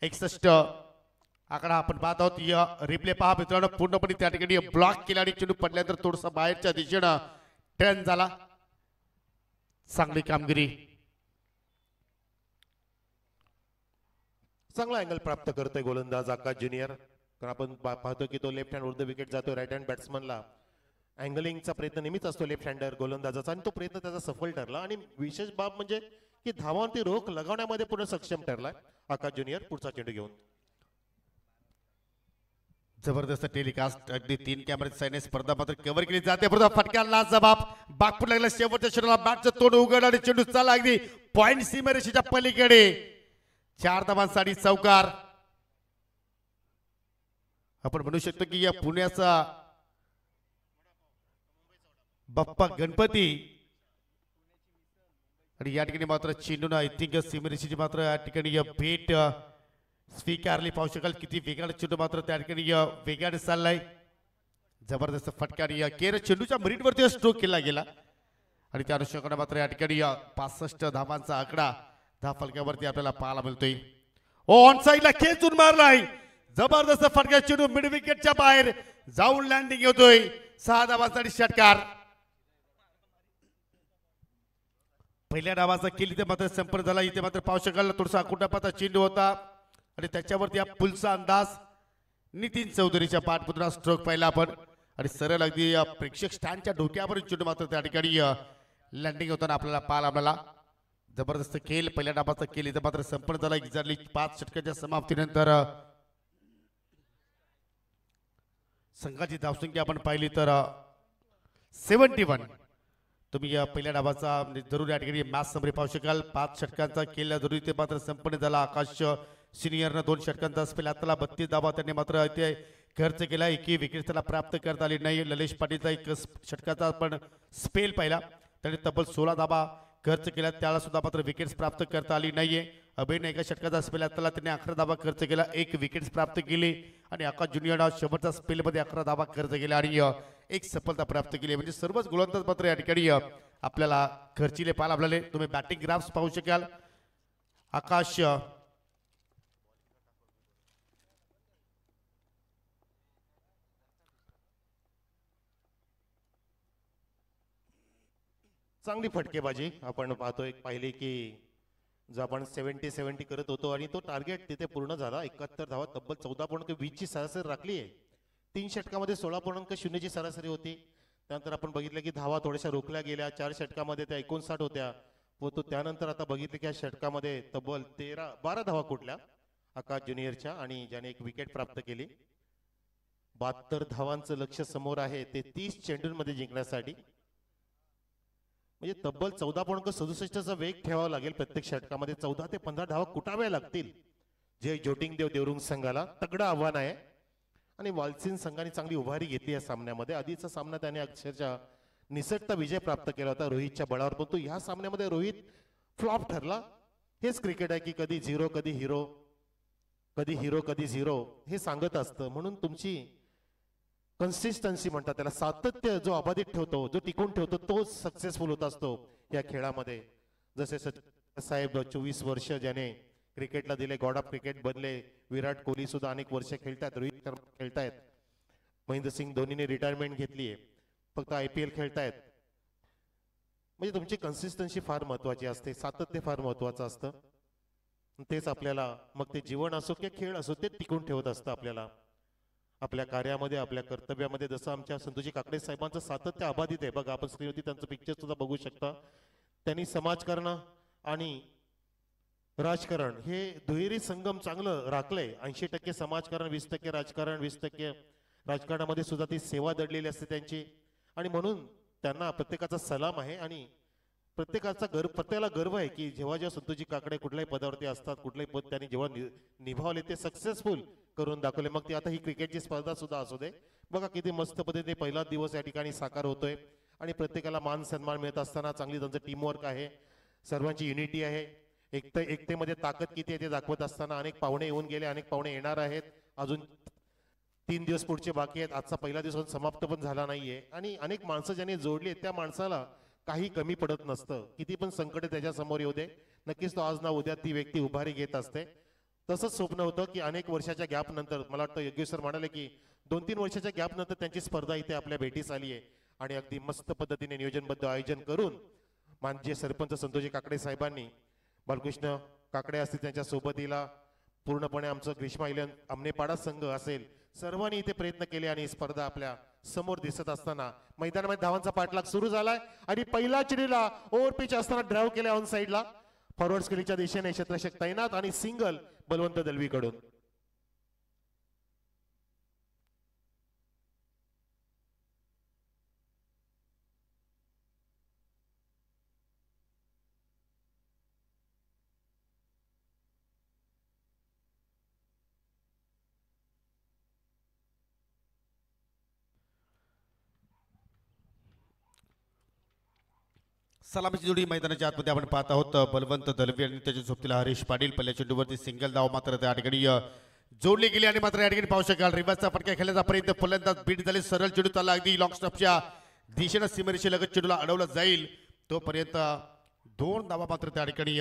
61 आकडा आपण पाहत आहोत. या रिप्ले पहा मित्रांनो, पूर्णपणे त्या ठिकाणी ब्लॉक केला आणि चेंडू पडल्यानंतर थोडासा बाहेरच्या दिशेनं टर्न झाला. चांगली कामगिरी, चांगला अँगल प्राप्त करतोय गोलंदाज आकाश ज्युनियर. कारण आपण पाहतो की तो लेफ्ट हँड वर विकेट जातोय. राईट हँड बॅट्समनला अँगलिंगचा प्रयत्न नेहमीच असतो लेफ्ट हँडर गोलंदाजाचा आणि तो प्रयत्न त्याचा सफल ठरला. आणि विशेष बाब म्हणजे की धावांवरती रोख लगावण्यामध्ये पूर्ण सक्षम ठरलाय आकाश ज्युनियर. पुढचा चेंडू घेऊन जबरदस्त टेलिकास्ट, अगदी 3 कॅमेऱ्याची सैन्य स्पर्धा मात्र कव्हर केली जाते. फटका लाच जबाब, बागपूर लागला शेवटच्या षटकाला, बॅटचं तोंड उघड आणि चेंडू चालला अगदी पॉइंट सीमारेषेच्या पलीकडे. 4 धावांसाठी चौकार. आपण म्हणू शकतो की या पुण्याचा बाप्पा गणपती आणि या ठिकाणी मात्र चेंडून आय थिंक सीमारेषेची मात्र या ठिकाणी भेट स्वीकारली. पाहू शकाल किती वेगाने चेंडू मात्र त्या ठिकाणी वेगाने चाललाय. जबरदस्त फटका आणि केर चेंडूच्या मिनिटवरती स्ट्रोक केला गेला आणि त्या अनुषंगाने मात्र या ठिकाणी 65 धावांचा आकडा धाव फलकावरती आपल्याला पाहायला मिळतोय. ऑन साईडला खेचून मारलाय, जबरदस्त फटका, चेंडू मिड विकेटच्या बाहेर जाऊन लँडिंग होतोय. 6 धावांसाठी षटकार. पहिल्या डावाचा केली इथे मात्र संपर्क झाला. इथे मात्र पाहू शकाल थोडासा कुटापाता चेंडू होता आणि त्याच्यावरती या पुलचा अंदाज नितीन चौधरीच्या पाठपुतळा स्ट्रोक पाहिला आपण आणि सरळ अगदी प्रेक्षक स्टँडच्या डोक्यावर चेंडू मात्र त्या ठिकाणी लँडिंग होताना आपल्याला पाहायला मिळाला. जबरदस्त खेळ पहिल्या डावाचा केली इथे मात्र संपन्न झाला. एक्झॅक्टली 5 षटकाच्या समाप्तीनंतर संघाची धावसंख्या आपण पाहिली तर 71. तुम्ही या पहिल्या डावाचा जरूर या ठिकाणी मॅच समरी पाहू शकाल. 5 षटकांचा केला जरूर इथे मात्र संपन्न झाला. आकाश सिनियरनं 2 षटकांचा स्पेल, आता 32 धावा त्यांनी मात्र इथे खर्च केला. एकही विकेट त्याला प्राप्त करता आली नाही. ललेश पाटीलचा 1 षटकाचा आपण स्पेल पाहिला, त्याने तब्बल 16 धावा खर्च केला, त्याला सुद्धा मात्र विकेट्स प्राप्त करता आली नाहीये. अभिनय 1 षटकाचा स्पेल, त्याला त्याने 11 धावा खर्च केला, 1 विकेट्स प्राप्त केली आणि आकाश ज्युनियर शेवटचा स्पेलमध्ये 11 धावा खर्च केला आणि 1 सफलता प्राप्त केली. म्हणजे सर्वच गोलंदाज मात्र या ठिकाणी आपल्याला खर्चिले पाहायला मिळाले. तुम्ही बॅटिंग ग्राफ्स पाहू शकाल. आकाश चांगली फटकेबाजी आपण पाहतोय. पाहिले की जो आपण 70 करत होतो आणि तो टार्गेट तिथे पूर्ण झाला. 71 धावा, तब्बल 14.20 ची सरासरी राखली आहे. 3 षटकामध्ये 16.0 ची सरासरी होती. त्यानंतर आपण बघितलं की धावा थोड्याशा रोखल्या गेल्या. 4 षटकामध्ये त्या 59 होत्या व तो त्यानंतर आता बघितलं की या षटकामध्ये तब्बल 12 धावा कुठल्या आकाश ज्युनियरच्या आणि ज्याने 1 विकेट प्राप्त केली. 72 धावांचं लक्ष समोर आहे ते 30 चेंडूंमध्ये जिंकण्यासाठी. म्हणजे तब्बल 14.67 चा वेग ठेवावा लागेल प्रत्येक षटकामध्ये. 14 ते 15 धावा कुटाव्या लागतील. जे जोटिंगदेव देवरुंग संघाला तगडं आव्हान आहे आणि वालसिन संघाने चांगली उभारी घेतली या सामन्यामध्ये. आधीचा सामना त्याने अक्षरशः निसटता विजय प्राप्त केला होता रोहितच्या बळावर, परंतु ह्या सामन्यामध्ये रोहित फ्लॉप ठरला. हेच क्रिकेट आहे की कधी झिरो कधी हिरो, कधी हिरो कधी झिरो हे सांगत असतं. म्हणून तुमची कन्सिस्टन्सी म्हणतात त्याला, सातत्य जो अबाधित ठेवतो, जो टिकून ठेवतो तो सक्सेसफुल होत असतो या खेळामध्ये. जसे साहेब 24 वर्ष ज्याने क्रिकेटला दिले, गॉड ऑफ क्रिकेट बनले. विराट कोहली सुद्धा अनेक वर्ष खेळतात, रोहित शर्मा खेळतायत, महेंद्रसिंग धोनीने रिटायरमेंट घेतली आहे, फक्त IPL खेळतायत. म्हणजे तुमची कन्सिस्टन्सी फार महत्वाची असते, सातत्य फार महत्वाचं असतं. तेच आपल्याला मग ते जीवन असो किंवा खेळ असो ते टिकून ठेवत असतं आपल्याला. आपल्या कार्यामध्ये आपल्या कर्तव्यामध्ये जसं आमच्या संतोषी काकडे साहेबांचं सातत्य अबाधित आहे. बघा आपण स्क्रीनवरती त्यांचं पिक्चर सुद्धा बघू शकता. त्यांनी समाजकारण आणि राजकारण हे दुहेरी संगम चांगलं राखलंय. 80% समाजकारण, 20% राजकारण, 20% राजकारणामध्ये सुद्धा ती सेवा दडलेली असते त्यांची. आणि म्हणून त्यांना प्रत्येकाचा सलाम आहे आणि प्रत्येकाला गर्व आहे की जेव्हा जेव्हा संतोषजी काकडे कुठल्याही पदावरती असतात, कुठलंही पद त्यांनी जेव्हा निभावले ते सक्सेसफुल करून दाखवले. मग ती आता ही क्रिकेटची स्पर्धा सुद्धा असू दे. बघा किती मस्त पद्धतीने पहिला दिवस या ठिकाणी साकार होतोय आणि प्रत्येकाला मान सन्मान मिळत असताना चांगली त्यांचं टीमवर्क आहे, सर्वांची युनिटी आहे. एकतेमध्ये ताकद किती आहे ते दाखवत असताना अनेक पाहुणे येऊन गेले, अनेक पाहुणे येणार आहेत. अजून 3 दिवस पुढचे बाकी आहेत. आजचा पहिला दिवस समाप्त पण झाला नाहीये आणि अनेक माणसं ज्यांनी जोडली आहेत त्या माणसाला काही कमी पडत नसतं. किती पण संकट त्याच्या समोर येऊ दे, नक्कीच तो आज ना उद्या ती व्यक्ती उभारी घेत असते. तसंच स्वप्न होतं की अनेक वर्षाच्या गॅप नंतर, मला वाटतं योगेश सर म्हणाले की 2-3 वर्षाच्या गॅप नंतर त्यांची स्पर्धा इथे आपल्या भेटीस आली आहे आणि अगदी मस्त पद्धतीने नियोजनबद्ध आयोजन करून माननीय सरपंच संतोषजी काकडे साहेबांनी, बालकृष्ण काकडे असतील त्यांच्या सोबतीला, पूर्णपणे आमचं ग्रीष्मा इलेवन आमनेपाडा संघ असेल, सर्वांनी इथे प्रयत्न केले आणि स्पर्धा आपल्या समोर दिसत असताना मैदानामध्ये धावांचा पाठलाग सुरू झालाय आणि पहिला चिडीला ओव्हर पिच असताना ड्राईव्ह केले ऑन साइडला फॉरवर्ड स्किलीच्या दिशेने क्षेत्ररक्षक तैनात आणि सिंगल बलवंत दलवीकडून. सलामीची जोडी मैदानाच्या आतमध्ये आपण पाहत आहोत. बलवंत दलवी आणि त्याच्या सोबतीला हरीश पाटील. पहिल्या चेंडूवरती सिंगल धाव मात्र त्या ठिकाणी जोडली गेली आणि मात्र या ठिकाणी पाहू शकाल रिव्हर्सचा फटका खेळण्याचा प्रयत्न, फलंदाज बीट झाले, सरळ चेंडू चालला अगदी लॉंग स्टॉपच्या दिशेनं सीमेरेषे लगत चेंडूला अडवलं जाईल. तोपर्यंत 2 धावा मात्र त्या ठिकाणी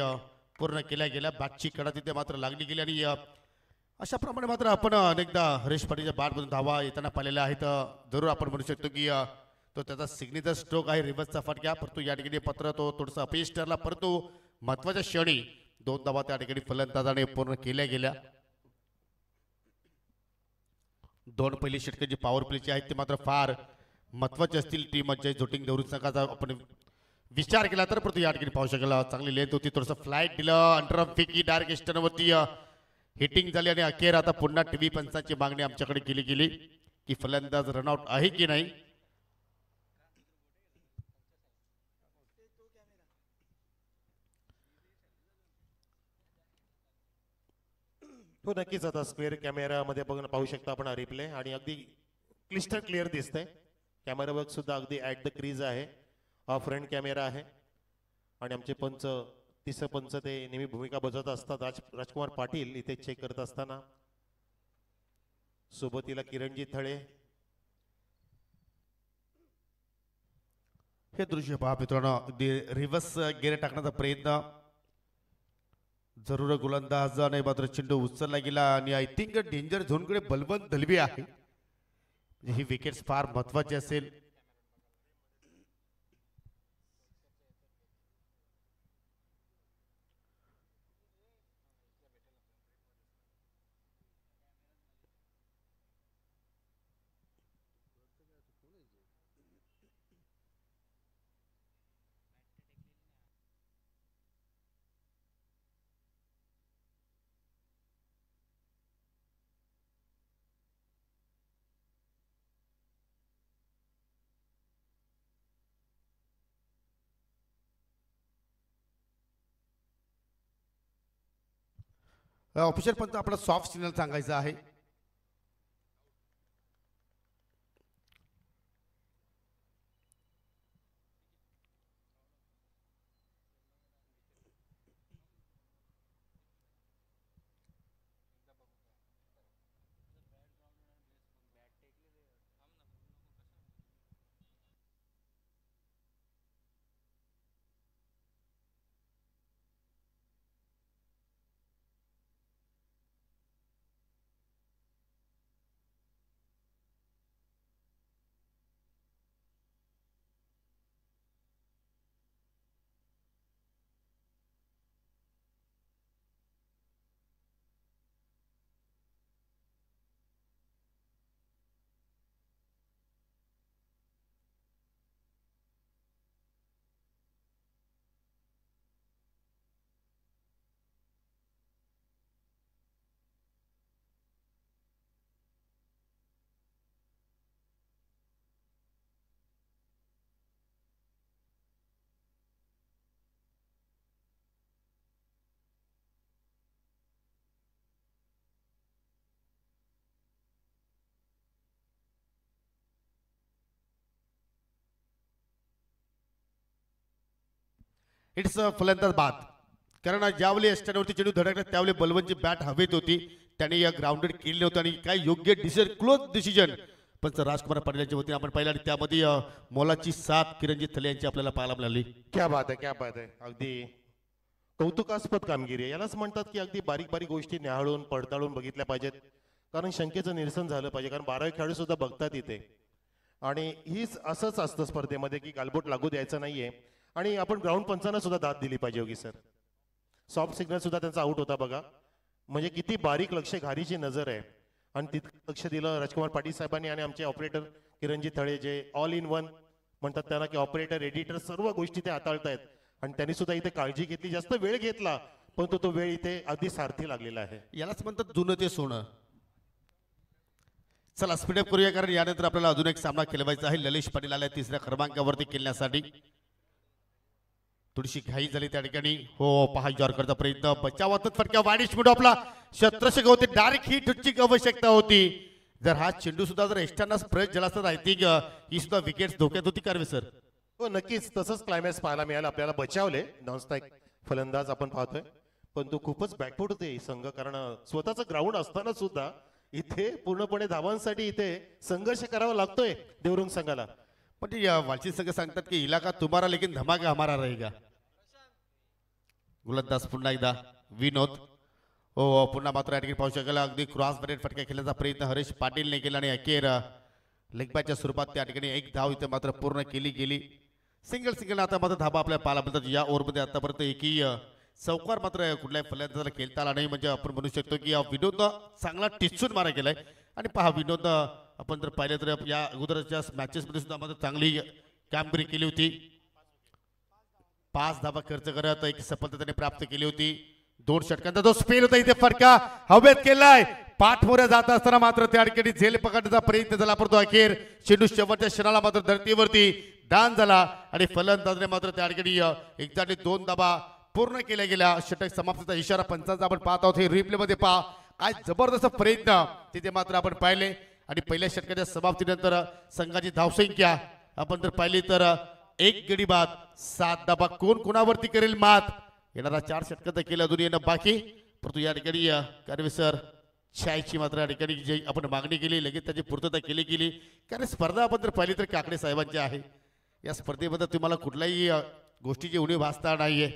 पूर्ण केल्या गेल्या. बॅटची कडा तिथे मात्र लागली गेली आणि अशा प्रमाणे मात्र आपण अनेकदा हरीश पाटीलच्या बॅटमधून धावा येताना पाहिलेल्या आहेत. जरूर आपण म्हणू शकतो की तो त्याचा सिग्नेचर स्ट्रोक आहे रिव्हर्सचा फटका, परंतु या ठिकाणी पत्र तो थोडासा अपयश ठरला, परंतु महत्वाच्या क्षणी 2 धावा त्या ठिकाणी फलंदाजाने पूर्ण केल्या गेल्या. 2 पहिली षटके जी पॉवर प्लेची आहेत ते मात्र फार महत्वाचे असतील. टीम जे झोटिंग देवरू संघाचा आपण विचार केला तर, परंतु या ठिकाणी पाहू शकाल चांगली लेंथ होती, थोडंसं फ्लाईट दिलं, अंडर फिकी डायरेक्ट स्टनवरती हिटिंग झाली आणि अखेर आता पुन्हा टीव्ही पंचांची मागणी आमच्याकडे केली गेली की फलंदाज रनआउट आहे की नाही. हो नक्कीच. आता स्क्वेअर कॅमेरामध्ये बघून पाहू शकता आपण रिप्ले आणि अगदी क्लिस्टर क्लिअर दिसतंय. कॅमेरा वर्क सुद्धा अगदी ऍट द क्रीज आहे. हा फ्रंट कॅमेरा आहे आणि आमचे पंच, तिसरं पंच ते नेहमी भूमिका बजावत असतात. राजकुमार पाटील इथे चेक करत असताना सोबतीला किरणजी थळे. हे दृश्य पहा मित्रांनो, अगदी रिव्हर्स गेअर टाकण्याचा प्रयत्न, जरूर गोलंदाजाने मात्र चेंडू उचलला गेला आणि आय थिंक डेंजर झोनकडे बलवंत दलवी आहे. ही विकेट्स फार महत्वाची असेल. ऑफिशियल पंच आपला सॉफ्ट सिग्नल सांगायचा आहे. इट्स फलंदाज बाद. कारण ज्यावेळी स्टँडवरती चेंडू धडकला त्यावेळी बलवंतची बॅट हवेत होती, त्याने या ग्राउंडेड केले होते आणि काय योग्य डिसिजन, क्लोज डिसिजन पण राजकुमार पाटील यांच्या वतीने आपण पाहिलं आणि त्यामध्ये मोलाची साथ किरणजी थले यांची आपल्याला पाहायला मिळाली. क्या बात आहे, क्या बात आहे. अगदी कौतुकास्पद कामगिरी आहे. यालाच म्हणतात की अगदी बारीक बारीक गोष्टी न्याहाळून पडताळून बघितल्या पाहिजेत, कारण शंकेचं निरसन झालं पाहिजे. कारण 12 खेळाडू सुद्धा बघतात इथे आणि हीच असंच असतं स्पर्धेमध्ये की गालबोट लागू द्यायचं नाहीये आणि आपण ग्राउंड पंचांना सुद्धा दाद दिली पाहिजे. योगी सर सॉफ्ट सिग्नल सुद्धा त्यांचा आउट होता बघा, म्हणजे किती बारीक लक्ष, घारीची नजर आहे आणि तितकं लक्ष दिलं राजकुमार पाटील साहेबांनी आणि आमचे ऑपरेटर किरणजी थळे जे ऑल इन वन म्हणतात त्यांना, की ऑपरेटर एडिटर सर्व गोष्टी ते हाताळतायत आणि त्यांनी सुद्धा इथे काळजी घेतली, जास्त वेळ घेतला पण तो वेळ इथे अगदी सारथी लागलेला आहे. यालाच म्हणतात जुनं ते सोनं. चला स्पीडअप करूया, कारण यानंतर आपल्याला अजून एक सामना खेळवायचा आहे. ललिश पाटील आलाय तिसऱ्या क्रमांकावरती खेळण्यासाठी. थोडीशी घाई झाली त्या ठिकाणी. हो पहा यॉर्करचा प्रयत्न, बचावातच फटका, वाणिश मिडो आपला शत्रशक होते, डायरेक्ट हिटची आवश्यकता होती. जर हा चेंडू सुद्धा जर एस्टांना स्प्रेड झाला असता आय थिंक ही सुद्धा विकेट धोक्यात होती कारवे सर. हो नक्कीच तसंच क्लायमॅक्स पाहायला मिळालं आपल्याला. बचावले नॉनस्ट्राईक फलंदाज आपण पाहतोय, पण तो खूपच बॅकफूट होते संघ, कारण स्वतःचं ग्राउंड असताना सुद्धा इथे पूर्णपणे धावांसाठी इथे संघर्ष करावा लागतोय देवरुंग संघाला. पण ते वालची संघ सांगतात की इलाका तुम्हारा लेकिन धमाका हमारा रहेगा. गोलंदाज पुन्हा एकदा विनोद. हो पुन्हा मात्र या ठिकाणी पाहू शकेल अगदी क्रॉस बरेट फटका खेळण्याचा प्रयत्न हरीश पाटीलने केला आणि अखेर लेगबॅटच्या स्वरूपात त्या ठिकाणी एक धाव इथे मात्र पूर्ण केली गेली. सिंगल आता मात्र धाबा आपल्याला पाहायला मिळतात. या ओव्हरमध्ये आतापर्यंत एकही चौकार मात्र कुठल्याही फलंदाजाला खेळता आला नाही, म्हणजे आपण म्हणू शकतो की विनोद चांगला टिचून मारा केलाय. आणि पहा विनोद आपण जर पाहिलं तर या अगोदरच्या मॅचेस मध्ये सुद्धा मात्र चांगली कामगिरी केली होती. 5 धाबा खर्च करत एक सफलता त्याने प्राप्त केली होती. 2 षटकांचा जो स्पेल होता इथे फटका हवेत केलाय. पाठमोऱ्या जात असताना मात्र त्या ठिकाणी झेल पकडण्याचा प्रयत्न झाला, परंतु अखेर चेंडू शेवटच्या क्षणाला मात्र धरतीवरती दान झाला आणि फलंदाजाने मात्र त्या ठिकाणी एकदा 2 धाबा पूर्ण केल्या गेल्या. षटक समाप्तीचा इशारा पंचांचा आपण पाहत आहोत. हे रिप्ले मध्ये पहा काय जबरदस्त प्रयत्न तिथे मात्र आपण पाहिले. आणि पहिल्या षटकाच्या समाप्तीनंतर संघाची धावसंख्या आपण जर पाहिली तर 1 गडी बाद 7 धाबा. कोण कोणावरती करेल मात, येणारा 4 षटकात केलं अजून येणं बाकी, परंतु या ठिकाणी कारवे सर शायची मात्र या ठिकाणी जी आपण मागणी केली लगेच त्याची पूर्तता केली गेली. कारण स्पर्धा आपण जर पाहिली तर काकडे साहेबांची आहे. या स्पर्धेमध्ये तुम्हाला कुठल्याही गोष्टीची उणीव भासता नाहीये.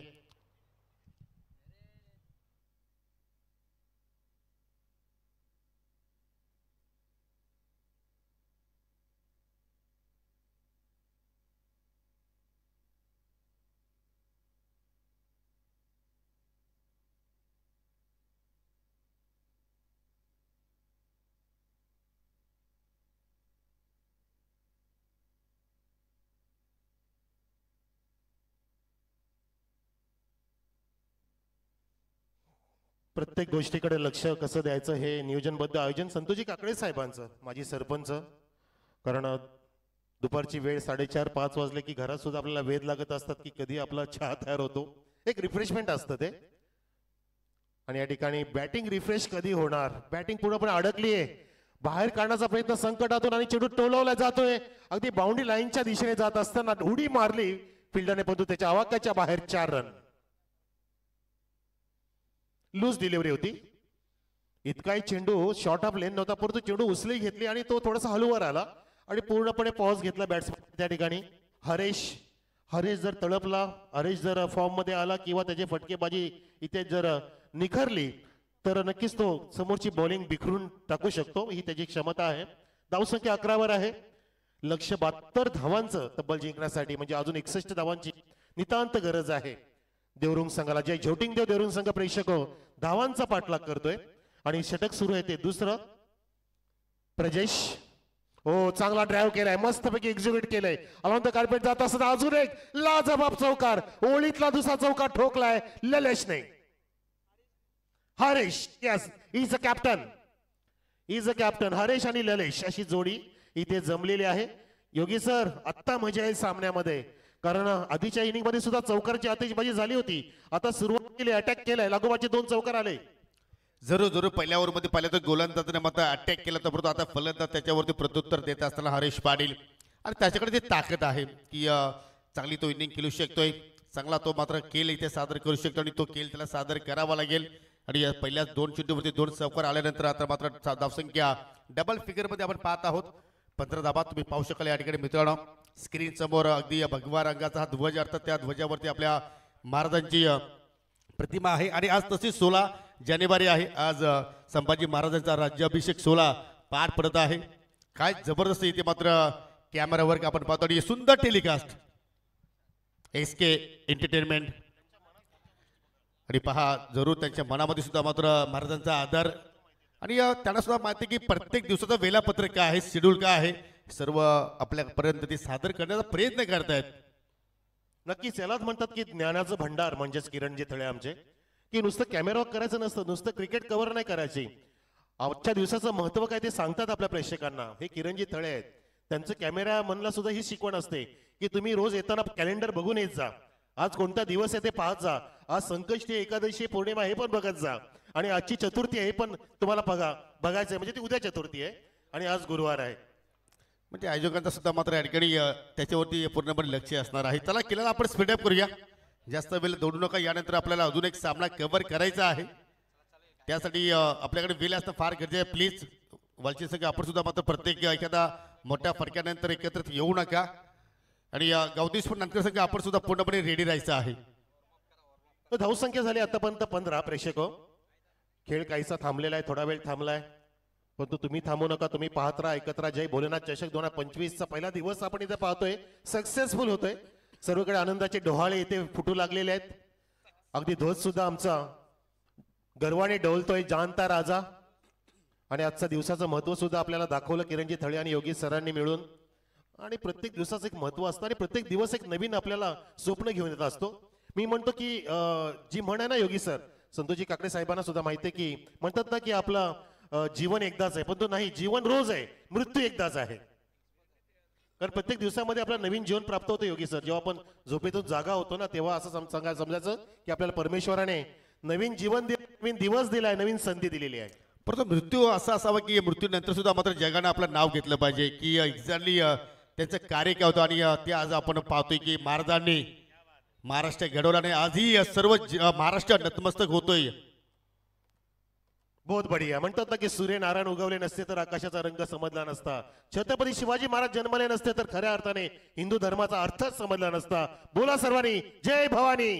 प्रत्येक गोष्टीकडे लक्ष कसं द्यायचं हे नियोजनबद्ध आयोजन संतोषजी काकडे साहेबांचं, माजी सरपंच. कारण दुपारची वेळ 4:30-5 वाजले की घरात सुद्धा आपल्याला वेध लागत असतात की कधी आपला चहा तयार होतो. एक रिफ्रेशमेंट असतं ते. आणि या ठिकाणी बॅटिंग रिफ्रेश कधी होणार, बॅटिंग पूर्णपणे अडकली आहे, बाहेर काढण्याचा प्रयत्न संकटातून आणि चेंडू टोलवला जातोय. अगदी बाउंड्री लाईनच्या दिशेने जात असताना उडी मारली फिल्डरने, परंतु त्याच्या आवाक्याच्या बाहेर 4 रन. लूज डिलिव्हरी होती. इतकाही चेंडू शॉर्ट ऑफ लेन नव्हता, परंतु चेंडू उचली घेतली आणि तो थोडासा हलूवर आला आणि पूर्णपणे पॉज घेतला बॅट्समॅन त्या ठिकाणी. हरेश जर तळपला, हरेश जर फॉर्म मध्ये आला किंवा त्याची फटकेबाजी इथे जर निखरली तर नक्कीच तो समोरची बॉलिंग बिखरून टाकू शकतो. ही त्याची क्षमता आहे. धावसंख्या 11 वर आहे. लक्ष्य 72 धावांचं तब्बल जिंकण्यासाठी, म्हणजे अजून 61 धावांची नितांत गरज आहे देवरुंग संघाला. जय झोटिंगदेव देवरुंग संघ प्रेक्षक धावांचा पाठलाग करतोय आणि षटक सुरू आहे ते दुसरं. प्रजेश हो चांगला ड्राईव्ह केलाय, मस्तपैकी एक्झिक्यूट केलंय. अलॉंग द कार्पेट जात असताना अजून एक लाजबाब चौकार, ओळीतला दुसरा चौकार ठोकलाय ललेशने. Haresh yes is a captain. Haresh आणि ललेश अशी जोडी इथे जमलेली आहे. योगी सर आत्ता मजा येईल सामन्यामध्ये, कारण आधीच्या इनिंग मध्ये सुद्धा चौकारची आतिषबाजी झाली होती. आता सुरुवात केली, अटॅक केलाय, लागोपाठचे 2 चौकार आले. जरूर पहिल्या ओव्हर मध्ये पाहिलं तर गोलंदाजाने मात्र अटॅक केला, तर परंतु आता फलंदाज त्याच्यावरती प्रत्युत्तर देत असताना हरीश पाटील, आणि त्याच्याकडे ती ताकद आहे की चांगली तो इनिंग खेळू शकतोय. चांगला तो मात्र खेळ इथे सादर करू शकतो आणि तो खेळ त्याला सादर करावा लागेल. आणि या पहिल्या 2 चेंडूवरती 2 चौकार आल्यानंतर आता मात्र धावसंख्या डबल फिगर मध्ये आपण पाहत आहोत. 15 धावा तुम्ही पाहू शकाल या ठिकाणी मित्रांनो. स्क्रीन समोर अगदी भगवा रंगाचा हा ध्वज अर्थात त्या ध्वजावरती आपल्या महाराजांची प्रतिमा आहे. आणि आज तशीच 16 जानेवारी आहे. आज संभाजी महाराजांचा राज्याभिषेक सोहळा पार पडत आहे. काय जबरदस्त इथे मात्र कॅमेरावर आपण पाहतो आणि सुंदर टेलिकास्ट SK एंटरटेनमेंट. आणि पहा जरूर त्यांच्या मनामध्ये सुद्धा मात्र महाराजांचा आदर आणि त्यांना सुद्धा माहिती की प्रत्येक दिवसाचं वेळापत्रक काय आहे, शेड्यूल काय आहे, सर्व आपल्यापर्यंत ते सादर करण्याचा प्रयत्न करतायत. नक्कीच यालाच म्हणतात की ज्ञानाचं भंडार म्हणजेच किरणजी थळे आमचे, की नुसतं कॅमेरावर करायचं नसतं, नुसतं क्रिकेट कव्हर नाही करायची. आजच्या दिवसाचं महत्व काय ते सांगतात आपल्या प्रेक्षकांना. हे किरणजी थळे आहेत, त्यांचं कॅमेरा मनला सुद्धा ही शिकवण असते की तुम्ही रोज येताना कॅलेंडर बघून येत जा. आज कोणता दिवस आहे ते पाहत जा. आज संकष्टी, एकादशी, पौर्णिमा हे पण बघत जा. आणि आजची चतुर्थी आहे हे पण तुम्हाला बघायचं आहे. म्हणजे ती उद्या चतुर्थी आहे आणि आज गुरुवार आहे. म्हणजे आयोजकांचा सुद्धा मात्र या ठिकाणी त्याच्यावरती पूर्णपणे लक्ष असणार आहे. चला केलेला आपण स्पीडअप करूया, जास्त वेळ दौडू नका. यानंतर आपल्याला अजून एक सामना कव्हर करायचा आहे. त्यासाठी आपल्याकडे वेळ असणं फार गरजेचं आहे. प्लीज वालची संघ आपण सुद्धा मात्र प्रत्येक एखादा मोठ्या फरक्यानंतर एकत्रित येऊ नका. आणि गावदेश पण नंतर संघ आपण सुद्धा पूर्णपणे रेडी राहायचं आहे. धावसंख्या झाली आतापर्यंत 15 प्रेक्षक. खेळ काहीसा थांबलेला आहे, थोडा वेळ थांबलाय, परंतु तुम्ही थांबू नका. तुम्ही पाहत राहा, ऐकत राहा. जय भोलेनाथ चषक 2025 चा पहिला दिवस आपण इथे पाहतोय, सक्सेसफुल होतोय. सर्वकडे आनंदाचे डोहाळे इथे फुटू लागलेले आहेत. अगदी ध्वज सुद्धा आमचा गर्वाने डोलतोय, जानता राजा. आणि आजच्या दिवसाचं महत्व सुद्धा आपल्याला दाखवलं किरणजी थळे आणि योगी सरांनी मिळून. आणि प्रत्येक दिवसाचं एक महत्व असतं आणि प्रत्येक दिवस एक नवीन आपल्याला स्वप्न घेऊन येत असतो. मी म्हणतो की जी म्हण आहे ना योगी सर, संतोषजी काकडे साहेबांना सुद्धा माहिती आहे की म्हणतात ना की आपलं जीवन एकदाच आहे, पण तो नाही, जीवन रोज आहे, मृत्यू एकदाच आहे. कारण प्रत्येक दिवसामध्ये आपल्याला नवीन जीवन प्राप्त होतं योगी सर. जेव्हा आपण झोपेतून जागा होतो ना तेव्हा असं समजायचं की आपल्याला परमेश्वराने नवीन जीवन दिलं, नवीन दिवस दिलाय, नवीन संधी दिलेली आहे. परंतु मृत्यू असा असावा की मृत्यूनंतर सुद्धा मात्र जगानं आपलं नाव घेतलं पाहिजे की एक्झॅक्टली त्यांचं कार्य काय होतं. आणि ते आज आपण पाहतोय की महाराजांनी महाराष्ट्र घडवला आणि आजही सर्व महाराष्ट्र नतमस्तक होतोय. बहुत बढिया. म्हणतात ना की सूर्यनारायण उगवले नसते तर आकाशाचा रंग समजला नसता. छत्रपती शिवाजी महाराज जन्मले नसते तर खऱ्या अर्थाने हिंदू धर्माचा अर्थच समजला नसता. बोला सर्वांनी जय भवानी.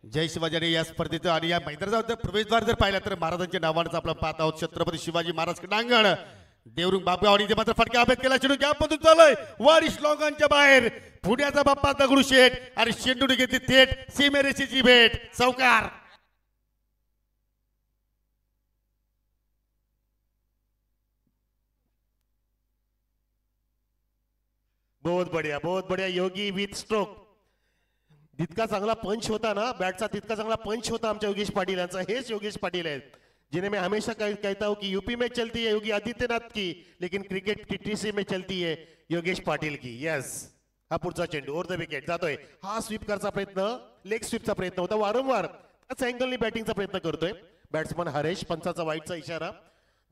जय शिवाजी. आणि या स्पर्धेचं आणि या मैदानाचा प्रवेशद्वार जर पाहिला तर महाराजांच्या नावानं आपण पाहत आहोत छत्रपती शिवाजी महाराज क्रीडांगण, देवरुंग बापगाव. आणि मात्र फटका अभेद केला, चेंडू गॅपमधून चालय वारिश लॉंगांच्या बाहेर. पुण्याचा बाप्पा दगडूशेठ आणि शेंडूने घेतली थेट सीमेरेषेची भेट, चौकार. बहुत बढिया योगी विथ स्ट्रोक. जितका चांगला पंच होता ना बॅटचा, तितका चांगला पंच होता आमच्या योगेश पाटील यांचा. हेच योगेश पाटील आहेत जिन्हें मैं हमेशा कहता हूं कि यूपी में चलती है योगी आदित्यनाथ की, लेकिन क्रिकेट टीटीसी में चलती है योगेश पाटील की. यस, हा पुढचा चेंडू ओव्हर द विकेट जातोय. हा स्वीप करायचा प्रयत्न, लेग स्वीपचा प्रयत्न होता. वारंवार त्याच अँगलनी बॅटिंगचा प्रयत्न करतोय बॅट्समन हरेश. पंचाचा वाईटचा इशारा.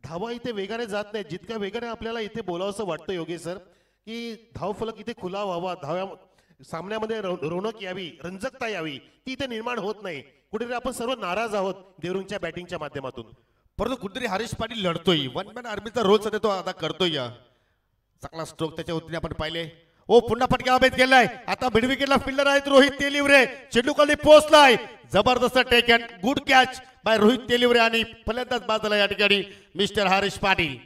धावा इथे वेगाने जात नाही, जितक्या वेगाने आपल्याला इथे बोलावंसं वाटतं योगेश सर की धावफलक इथे खुला व्हावा, धाव्या सामन्यामध्ये रौनक यावी, रंजकता यावी, ती इथे निर्माण होत नाही. कुठेतरी आपण सर्व नाराज आहोत देवरुंगच्या बॅटिंगच्या माध्यमातून. परंतु कुठेतरी हरीश पाटील लढतोय, वन मॅन आर्मीचा रोल सध्या तो अदा करतोय. चांगला स्ट्रोक त्याच्या वतीने आपण पाहिले. ओ पुन्हा फटका अभेद केलाय. आता मिड विकेटला फिल्डर आहेत रोहित तेलिवरे. चेंडू खाली पोहोचलाय, जबरदस्त taken, good catch by Rohit Telivare. आणि फलंदाज बाजूला या ठिकाणी मिस्टर हरीश पाटील.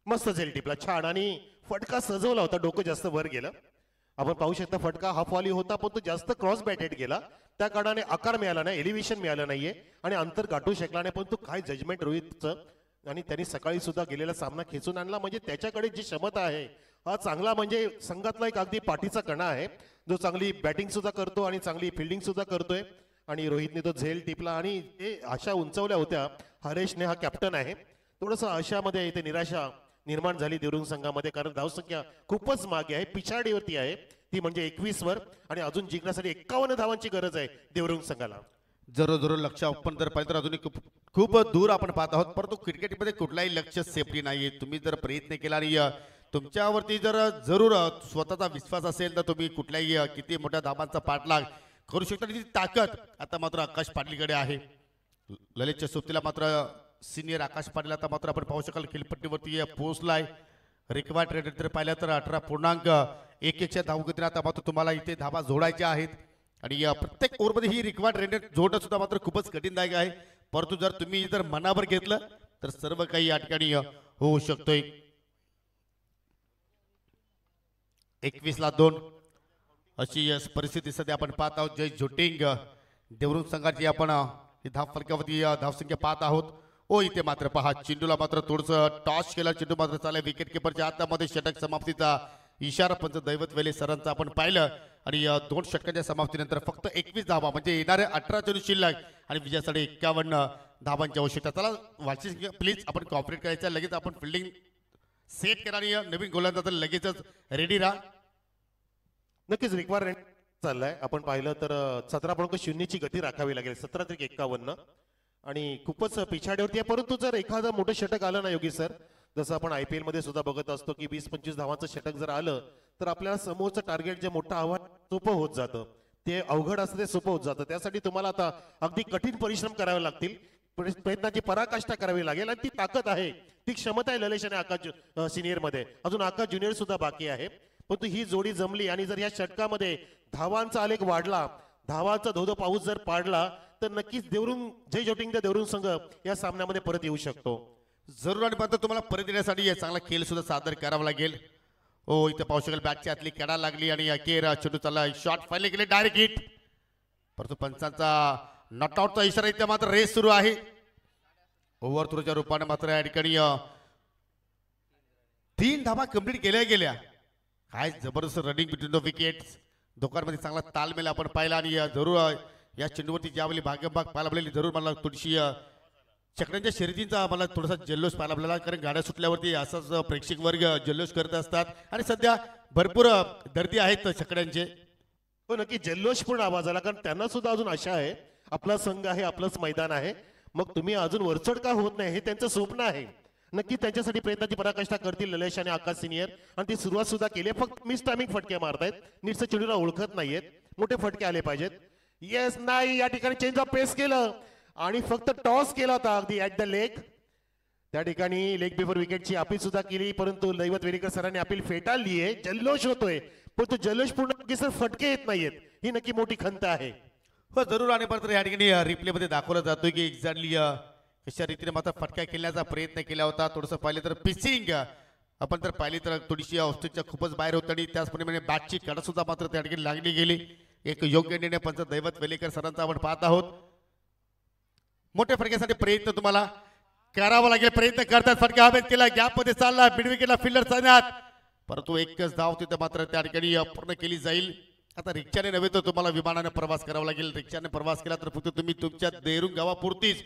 मस्त झेल टिपला, छान. आणि फटका सजवला होता, डोकं जास्त वर गेलं. आपण पाहू शकता फटका हाफ वॉली होता, पण तो जास्त क्रॉस बॅटेड गेला. त्या कारणाने आकार मिळाला नाही, एलिव्हेशन मिळालं नाहीये आणि अंतर गाठू शकला नाही. पण तो काय जजमेंट रोहितचं. आणि त्यांनी सकाळी सुद्धा गेलेला सामना खेचून आणला. म्हणजे त्याच्याकडे जी क्षमता आहे, हा चांगला म्हणजे संघातला एक अगदी पाठीचा कणा आहे, जो चांगली बॅटिंग सुद्धा करतो आणि चांगली फिल्डिंग सुद्धा करतोय. आणि रोहितने तो झेल टिपला आणि ते आशा उंचवल्या होत्या. हरेशने, हा कॅप्टन आहे, थोडस आशामध्ये इथे निराशा निर्माण झाली देवरुंग संघामध्ये. कारण धावसंख्या खूपच मागे आहे, पिछाडीवरती आहे ती, म्हणजे 21 वर. आणि अजून जिंकण्यासाठी 51 धावांची गरज आहे देवरुंग संघाला. जरूर लक्ष आपण जर पाहिलं तर अजून खूप दूर आपण पाहत आहोत. परंतु क्रिकेटमध्ये कुठलाही लक्ष सेफ्टी नाहीये. तुम्ही जर प्रयत्न केला आणि तुमच्यावरती जर जरूर स्वतःचा विश्वास असेल तर तुम्ही कुठल्याही किती मोठ्या धाबांचा पाठलाग करू शकता. त्याची ताकद आता मात्र आकाश पाटीलकडे आहे. ललितच्या सोबतीला मात्र सिनियर आकाश पाटील आता मात्र आपण पाहू शकाल खेळपट्टीवरती पोहोचलाय. रिक्वायर्ड रेट जर पाहिलं तर 18.11 धावगतीने आता मात्र तुम्हाला इथे धाबा जोडायच्या आहेत. आणि प्रत्येक ओव्हरमध्ये ही रिक्वायर्ड रेट जोडणं सुद्धा मात्र खूपच कठीणदायक आहे. परंतु जर तुम्ही जर मनावर घेतलं तर सर्व काही या ठिकाणी होऊ शकतोय. 21-2 अशी परिस्थिती सध्या आपण पाहत आहोत. जय झोटिंग देवरुण संघाची आपण धाव फलकावरती धावसंख्या पाहत आहोत. ओ इथे मात्र पहा चेंडूला मात्र थोडस टॉस केला. चेंडू मात्र चालला विकेट किपरच्या हातामध्ये. षटक समाप्तीचा इशारा पंच दैवत वेले सरांचा आपण पाहिलं. आणि 2 षटकांच्या समाप्तीनंतर फक्त 21 धावा म्हणजे येणारे 18 चेंडू शिल्लक आणि विजयासाठी 51 धावांची आवश्यकता. चला वाचिक प्लीज आपण कॉपरेट करायचं. लगेच आपण फिल्डिंग सेट करा आणि नवीन गोलंदाज लगेचच रेडी राहा. नक्कीच रिक्वायरमेंट चाललाय. आपण पाहिलं तर 17.0 ची गती राखावी लागेल. 17-51 आणि खूपच पिछाडीवरती आहे. परंतु जर एखादं मोठं षटक आलं ना योगी सर, जसं आपण IPL मध्ये सुद्धा बघत असतो की 20-25 धावांचं षटक जर आलं तर आपल्याला समोरचं टार्गेट जे मोठं आव्हान सोपं होत जातं. ते अवघड असतं ते सोपं होत जातं. त्यासाठी तुम्हाला आता अगदी कठीण परिश्रम करावे लागतील. प्रयत्नाची पराकाष्ठा करावी लागेल. आणि ती ताकद आहे, ती क्षमता आहे ललेश आणि आकाश सिनियर मध्ये. अजून आकाश ज्युनियर सुद्धा बाकी आहे. परंतु ही जोडी जमली आणि जर या षटकामध्ये धावांचा आलेख वाढला, धावांचा धोधो पाऊस जर पाडला तर नक्कीच देवरुण जय जोटिंग देवरुण संघ या सामन्यामध्ये परत येऊ शकतो. जरूर. आणि मात्र तुम्हाला परत येण्यासाठी चांगला खेळ सुद्धा सादर करावा लागेल. हो इथे पाहू शकाल बॅटची आतली कडा लागली आणि अखेर चेंडू चालला. शॉट फायनल गेले डायरेक्ट हिट. परंतु पंचांचा नॉट आउटचा इशारा. इथे मात्र रेस सुरू आहे. ओव्हर थ्रोच्या रूपाने मात्र या ठिकाणी 3 धावा कंप्लीट केल्या गेल्या. काय जबरदस्त रनिंग बिटवीन द विकेट्स. दोघांमध्ये चांगला तालमेल आपण पाहिला. आणि जरूर या चेंडूवरती ज्यावेळी भागभाग पाहायला मिळाली जरूर मला थोडीशी चक्रांच्या शर्यतींचा मला थोडासा जल्लोष पाहायला मिळाला. कारण गाड्या सुटल्यावरती असाच प्रेक्षक वर्ग जल्लोष करत असतात आणि सध्या भरपूर गर्दी आहेत चकड्यांचे. हो नक्की जल्लोषपूर्ण आवाज आला. कारण त्यांना सुद्धा अजून आशा आहे आपला संघ आहे, आपलंच मैदान आहे. मग तुम्ही अजून वरचढ का होत नाही हे त्यांचं स्वप्न आहे. नक्की त्यांच्यासाठी प्रयत्नाची पराकाष्ठा करतील ललेश आणि आकाश सिनियर. आणि ती सुरुवात सुद्धा केली. फक्त मिस टायमिंग फटके मारतायत. नीटचं चेंडूला ओळखत नाहीयेत. मोठे फटके आले पाहिजेत. येस नाही या ठिकाणी चेंज ऑफ पेस केलं आणि फक्त टॉस केला होता अगदी ऍट द लेग. त्या ठिकाणी लेग बिफोर विकेटची अपील सुद्धा केली. परंतु दैवत वेलीकर सरांनी अपील फेटाळली आहे. जल्लोष होतोय परंतु जल्लोष पूर्ण की सर फटके येत नाहीयेत. ही नक्की मोठी खंत आहे. हो जरूर. आणि मात्र या ठिकाणी रिप्ले मध्ये दाखवला जातोय की एक्झॅक्टली कशा रीतीने मात्र फटका खेळण्याचा प्रयत्न केला होता. थोडंसं पाहिलं तर पिचिंग आपण जर पाहिली तर थोडीशी औषधीच्या खूपच बाहेर होत. आणि त्याचप्रमाणे बॅटची कडा सुद्धा मात्र त्या ठिकाणी लागली गेली. एक योग्य निर्णय पंच दैवत वेलेकर सरांचा आपण पाहत आहोत. मोठ्या फटक्यासाठी प्रयत्न तुम्हाला करावा लागेल. प्रयत्न करतात. फटका हवेत केला. गॅप मध्ये चालला. मिड विकेटला फिल्डर चालण्यात. परंतु एकच धाव तिथे मात्र त्या ठिकाणी पूर्ण केली जाईल. आता रिक्षाने नव्हे तर तुम्हाला विमानाने प्रवास करावा लागेल. रिक्षाने प्रवास केला तर फक्त तुम्ही तुमच्या देहरुण गावापुरतीच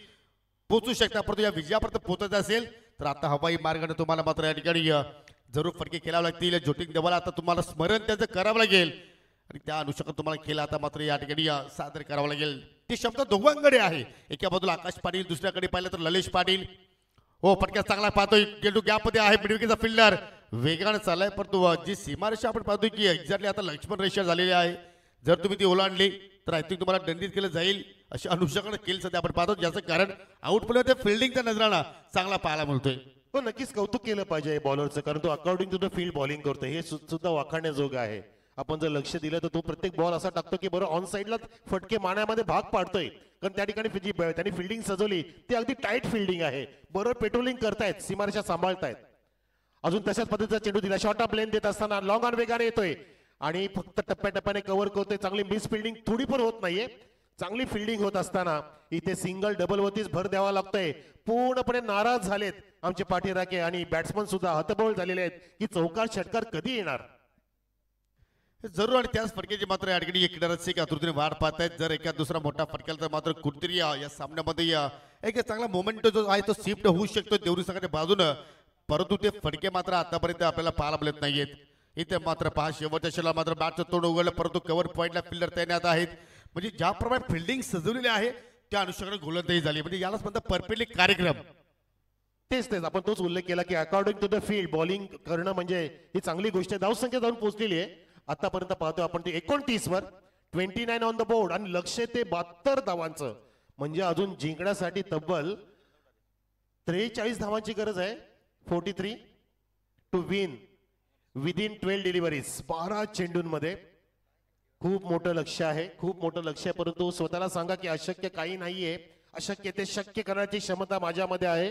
पोहोचू शकता. परंतु या विजयापर्यंत पोहोचायचं असेल तर आता हवाई मार्गाने तुम्हाला मात्र या ठिकाणी जरूर फटके खेळावे लागतील. जोटिंग देवाला आता तुम्हाला स्मरण त्याचं करावं लागेल. आणि त्या अनुषंगाने तुम्हाला खेळ आता मात्र या ठिकाणी सादर करावं लागेल. ती क्षमता दोघांकडे आहे. एका बाजूला आकाश पाटील, दुसऱ्याकडे पाहिलं तर ललेश पाटील. हो फटक्या चांगला पाहतोय. चेंडू गॅप मध्ये आहे. मिडविकेटचा फिल्डर वेगाने चाललाय. परंतु जी सीमारेषा आपण पाहतोय की एक्झॅक्टली आता लक्ष्मण रेषा झालेली आहे. जर तुम्ही ती ओलांडली तर आय थिंक तुम्हाला दंडित केलं जाईल अशा अनुषंगाने खेळ सध्या आपण पाहतो. ज्याचं कारण आउटपुट फिल्डिंगचा नजराणा चांगला पाहायला मिळतोय. हो नक्कीच कौतुक केलं पाहिजे बॉलरचं. कारण तो according to the field bowling करतोय हे सुद्धा वाखाणण्याजोग आहे. आपण जर लक्ष दिलं तर तो प्रत्येक बॉल असा टाकतो की बरोबर ऑन साईडला फटके मारण्यामध्ये भाग पाडतोय. कारण त्या ठिकाणी जी त्यांनी फिल्डिंग सजवली ती अगदी टाईट फिल्डिंग आहे. बरोबर पेट्रोलिंग करतायत, सीमारेषा सांभाळतायत. अजून तशाच पद्धतीचा चेंडू दिला. शॉर्ट ऑफ लेन देत असताना लॉंग ऑन वेगाने येतोय आणि फक्त टप्प्याटप्प्याने कव्हर करतोय. चांगली मिस फिल्डिंग थोडी पण होत नाहीये. चांगली फिल्डिंग होत असताना इथे सिंगल डबल वरतीच भर द्यावा लागतोय. पूर्णपणे नाराज झालेत आमचे पाठीराखे आणि बॅट्समन सुद्धा हतबल झालेले आहेत की चौकार षटकार कधी येणार. जरूर. आणि त्याच फटक्याची मात्र या ठिकाणी एक रसिक आतुरतेने वाट पाहतायत. जर एका दुसरा मोठा फटक्याला तर मात्र कुठतरी या सामन्यामध्ये एक चांगला मोमेंट जो आहे तो शिफ्ट होऊ शकतो देवरी संघाच्या बाजूनं. परंतु ते फटके मात्र आतापर्यंत आपल्याला पाहायला मिळत नाहीयेत. इथे मात्र पहा शेवटच्या शेला मात्र बॅटचं तोंड उघडलं. परंतु कव्हर पॉईंटला फिल्डर तैनात आहेत. म्हणजे ज्याप्रमाणे फिल्डिंग सजवलेली आहे त्या अनुषंगाने गोलंदाजी झाली. म्हणजे यालाच म्हणतात परफेक्टली कार्यक्रम. तेच आपण तोच उल्लेख केला की according to the field bowling करणं म्हणजे ही चांगली गोष्ट आहे. धावसंख्या जाऊन पोहोचलेली आहे आतापर्यंत पाहतोय आपण ते 29 वर 29 ऑन द बोर्ड आणि लक्ष ते 72 धावांचं म्हणजे अजून जिंकण्यासाठी तब्बल 43 धावांची गरज आहे. 43 टू विन विदिन 12 डिलिव्हरीज 12 चेंडूंमध्ये. खूप मोठं लक्ष आहे, खूप मोठं लक्ष आहे. परंतु स्वतःला सांगा की अशक्य काही नाहीये, अशक्य ते शक्य करण्याची क्षमता माझ्यामध्ये आहे.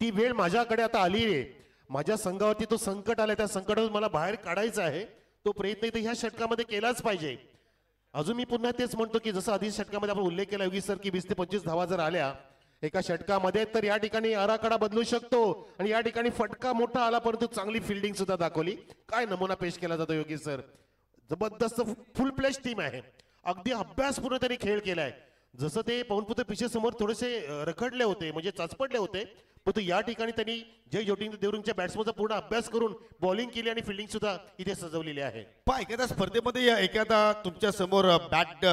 ती वेळ माझ्याकडे आता आली आहे. माझ्या संघावरती तो संकट आलाय, त्या संकटातून मला बाहेर काढायचा आहे. तो प्रयत्न इथे ह्या षटकामध्ये केलाच पाहिजे. अजून मी पुन्हा तेच म्हणतो की जसं आधी षटकामध्ये आपण उल्लेख केला योगी सर की 20 ते 25 धावा जर आल्या एका षटकामध्ये तर या ठिकाणी आराखडा बदलू शकतो आणि या ठिकाणी फटका मोठा आला परंतु चांगली फिल्डिंग सुद्धा दाखवली. काय नमुना पेश केला जातो योगी सर. जबरदस्त फुल प्लेश टीम आहे. अगदी अभ्यासपूर्ण त्यांनी खेळ केलाय. जसं ते पवनपुत्र पिछे समोर थोडेसे रखडले होते म्हणजे चाचपडले होते परंतु या ठिकाणी त्यांनी जय ज्योतिंद्र देवरुंगच्या बॅट्समनचा पूर्ण अभ्यास करून बॉलिंग केली आणि फिल्डिंग सुद्धा इथे सजवलेली आहे. पहा एखाद्या स्पर्धेमध्ये एखादा तुमच्या समोर बॅट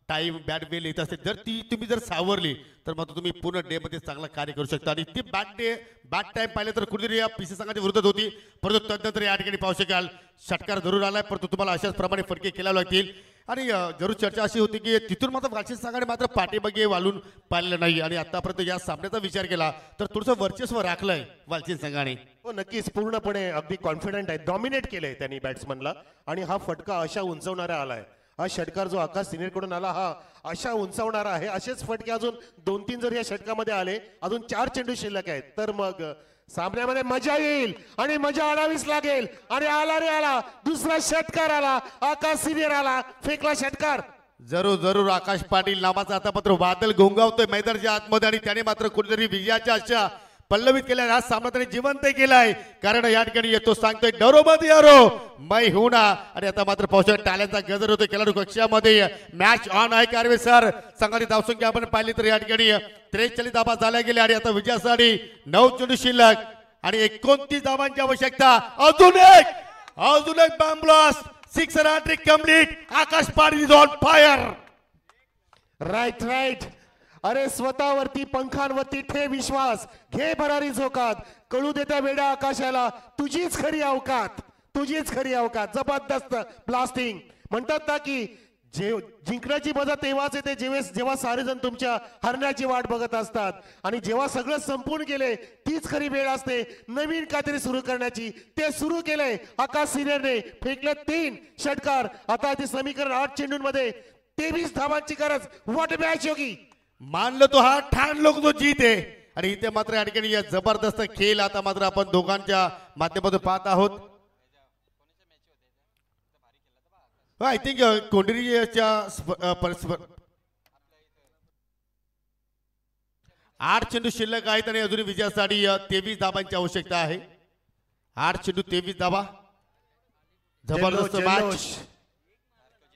टाइम बॅट वेल येत असते जर ती तुम्ही जर सावरली तर मग तुम्ही पूर्ण डे मध्ये चांगलं कार्य करू शकता. आणि ती बॅट टाइम पाहिलं तर कुठेतरी या पीसी संघाच्या विरोधात होती परंतु तदनंतर या ठिकाणी पाहू शकाल षटकार जरूर आलाय परंतु तुम्हाला अशाच प्रमाणे फटके केला लागतील. आणि जरूर चर्चा अशी होती की तिथून मात्र वालचंद संघाने मात्र पाठीमागे वालून पाहिलं नाही आणि आतापर्यंत या सामन्याचा विचार केला तर थोडंसं वर्चस्व राखलंय वालचंद संघाने. हो नक्कीच पूर्णपणे अगदी कॉन्फिडंट आहे. डॉमिनेट केलंय त्यांनी बॅट्समनला आणि हा फटका अशा उंचवणारा आलाय. हा षटकार जो आकाश सिनेर कडून आला हा अशा उंचावणारा आहे. असेच फटके अजून 2-3 जर या षटकामध्ये आले अजून 4 चेंडू शिल्लक आहेत तर मग सामन्यामध्ये मजा येईल आणि मजा आणावीच लागेल. आणि आला रे आला दुसरा षटकार आला आकाश सिनेर आला फेकला षटकार. जरूर जरूर आकाश पाटील नावाचा आता मात्र वादळ घोंगावतोय मैदानाच्या आतमध्ये आणि त्याने मात्र कुठेतरी विजयाच्या आशा पल्लवित केल्या. हा सामना त्याने जिवंत केलाय कारण या ठिकाणी येतो सांगतोय डरो मत यारो मै होना. आणि आता मात्र पावसाळ्यात टाळ्यांचा गजर होतोय खेळाडू कक्षामध्ये. मॅच ऑन आहे कारवे सर. संघाची धावसंख्या आपण पाहिली तर या ठिकाणी 43 धावा झाल्या गेल्या आणि आता विजयासाठी 9 चेंडू शिल्लक आणि 29 धावांची आवश्यकता. अजून एक bomb blast 6 hattrick complete. Akash Patil is on fire. Right अरे स्वतःवरती पंखांवरती ठे विश्वास घे भरारी झोकात कळू देत्या वेड्या आकाशाला तुझीच खरी अवकात. जबरदस्त ब्लास्टिंग. म्हणतात ना की जिंकण्याची मजा तेव्हाच येते जेव्हा सारेजण तुमच्या हरण्याची वाट बघत असतात आणि जेव्हा सगळं संपून गेले तीच खरी वेळ असते नवीन काहीतरी सुरू करण्याची. ते सुरू केलंय आकाश सिनेरने. फेकले 3 षटकार. आता ते समीकरण 8 चेंडूंमध्ये 23 धावांची गरज. व्हॉट मॅच योगी. मानलं तो हा ठाण लोक तो जीत आहे. आणि इथे मात्र या ठिकाणी या जबरदस्त खेळ आता मात्र आपण दोघांच्या माध्यमातून पाहत आहोत. आय थिंक कोंढरीच्या 8 चेंडू शिल्लक आहेत आणि अजून विजयासाठी 23 धाबांची आवश्यकता आहे. 8 चेंडू 23 धाबा. जबरदस्त मॅच.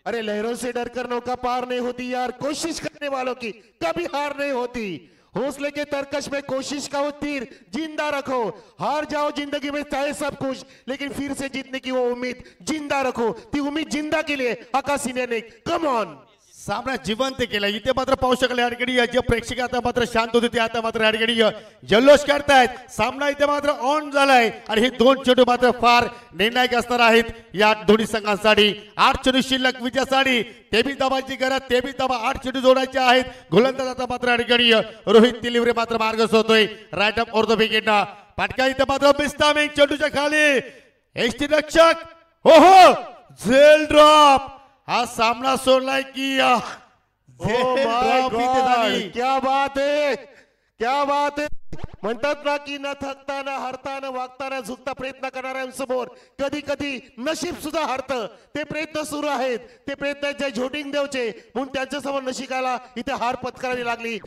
अरे लहरों से डर कर नौका पार नहीं होती यार कोशिश करने वालों की कभी हार नहीं होती. हौसले के तरकश में कोशिश का वो तीर जिंदा रखो. हार जाओ जिंदगी में चाहे सब कुछ लेकिन फिर से जीतने की वो उम्मीद जिंदा रखो. ती उम्मीद जिंदा के लिए आकाश सिनेर ने कम ऑन सामना जिवंत केला. इथे मात्र पाहू शकले या ठिकाणी जे प्रेक्षक आता मात्र शांत होते ते आता मात्र या ठिकाणी जल्लोष करतायत. सामना इथे मात्र ऑन झालाय आणि हे 2 चेंडू मात्र फार निर्णायक असणार आहेत या दोन्ही संघांसाठी. 8 चेंडू शिल्लक विजयासाठी 23 धावांची गरज. 23 धावा 8 चेंडू जोडायचे आहेत. गोलंदाज आता मात्र या ठिकाणी रोहित तिलिवरे मात्र मार्ग सोडतोय राईट अप ऑर द विकेटना. फटका इथे मात्र बिस्तामिंग चेंडूच्या खाली एसटी रक्षक हो झेल ड्रॉप. हा सामना सोडलाय की क्या बात है. म्हणतात ना की न थकता न हरता न वागता न झुकता प्रयत्न करणाऱ्यांसमोर कधी कधी नशीब सुद्धा हरतं. ते प्रयत्न सुरू आहेत. ते प्रयत्न जय झोटिंग देवचे म्हणून त्यांच्यासमोर नशिकाला इथे हार पत्करावी लागली.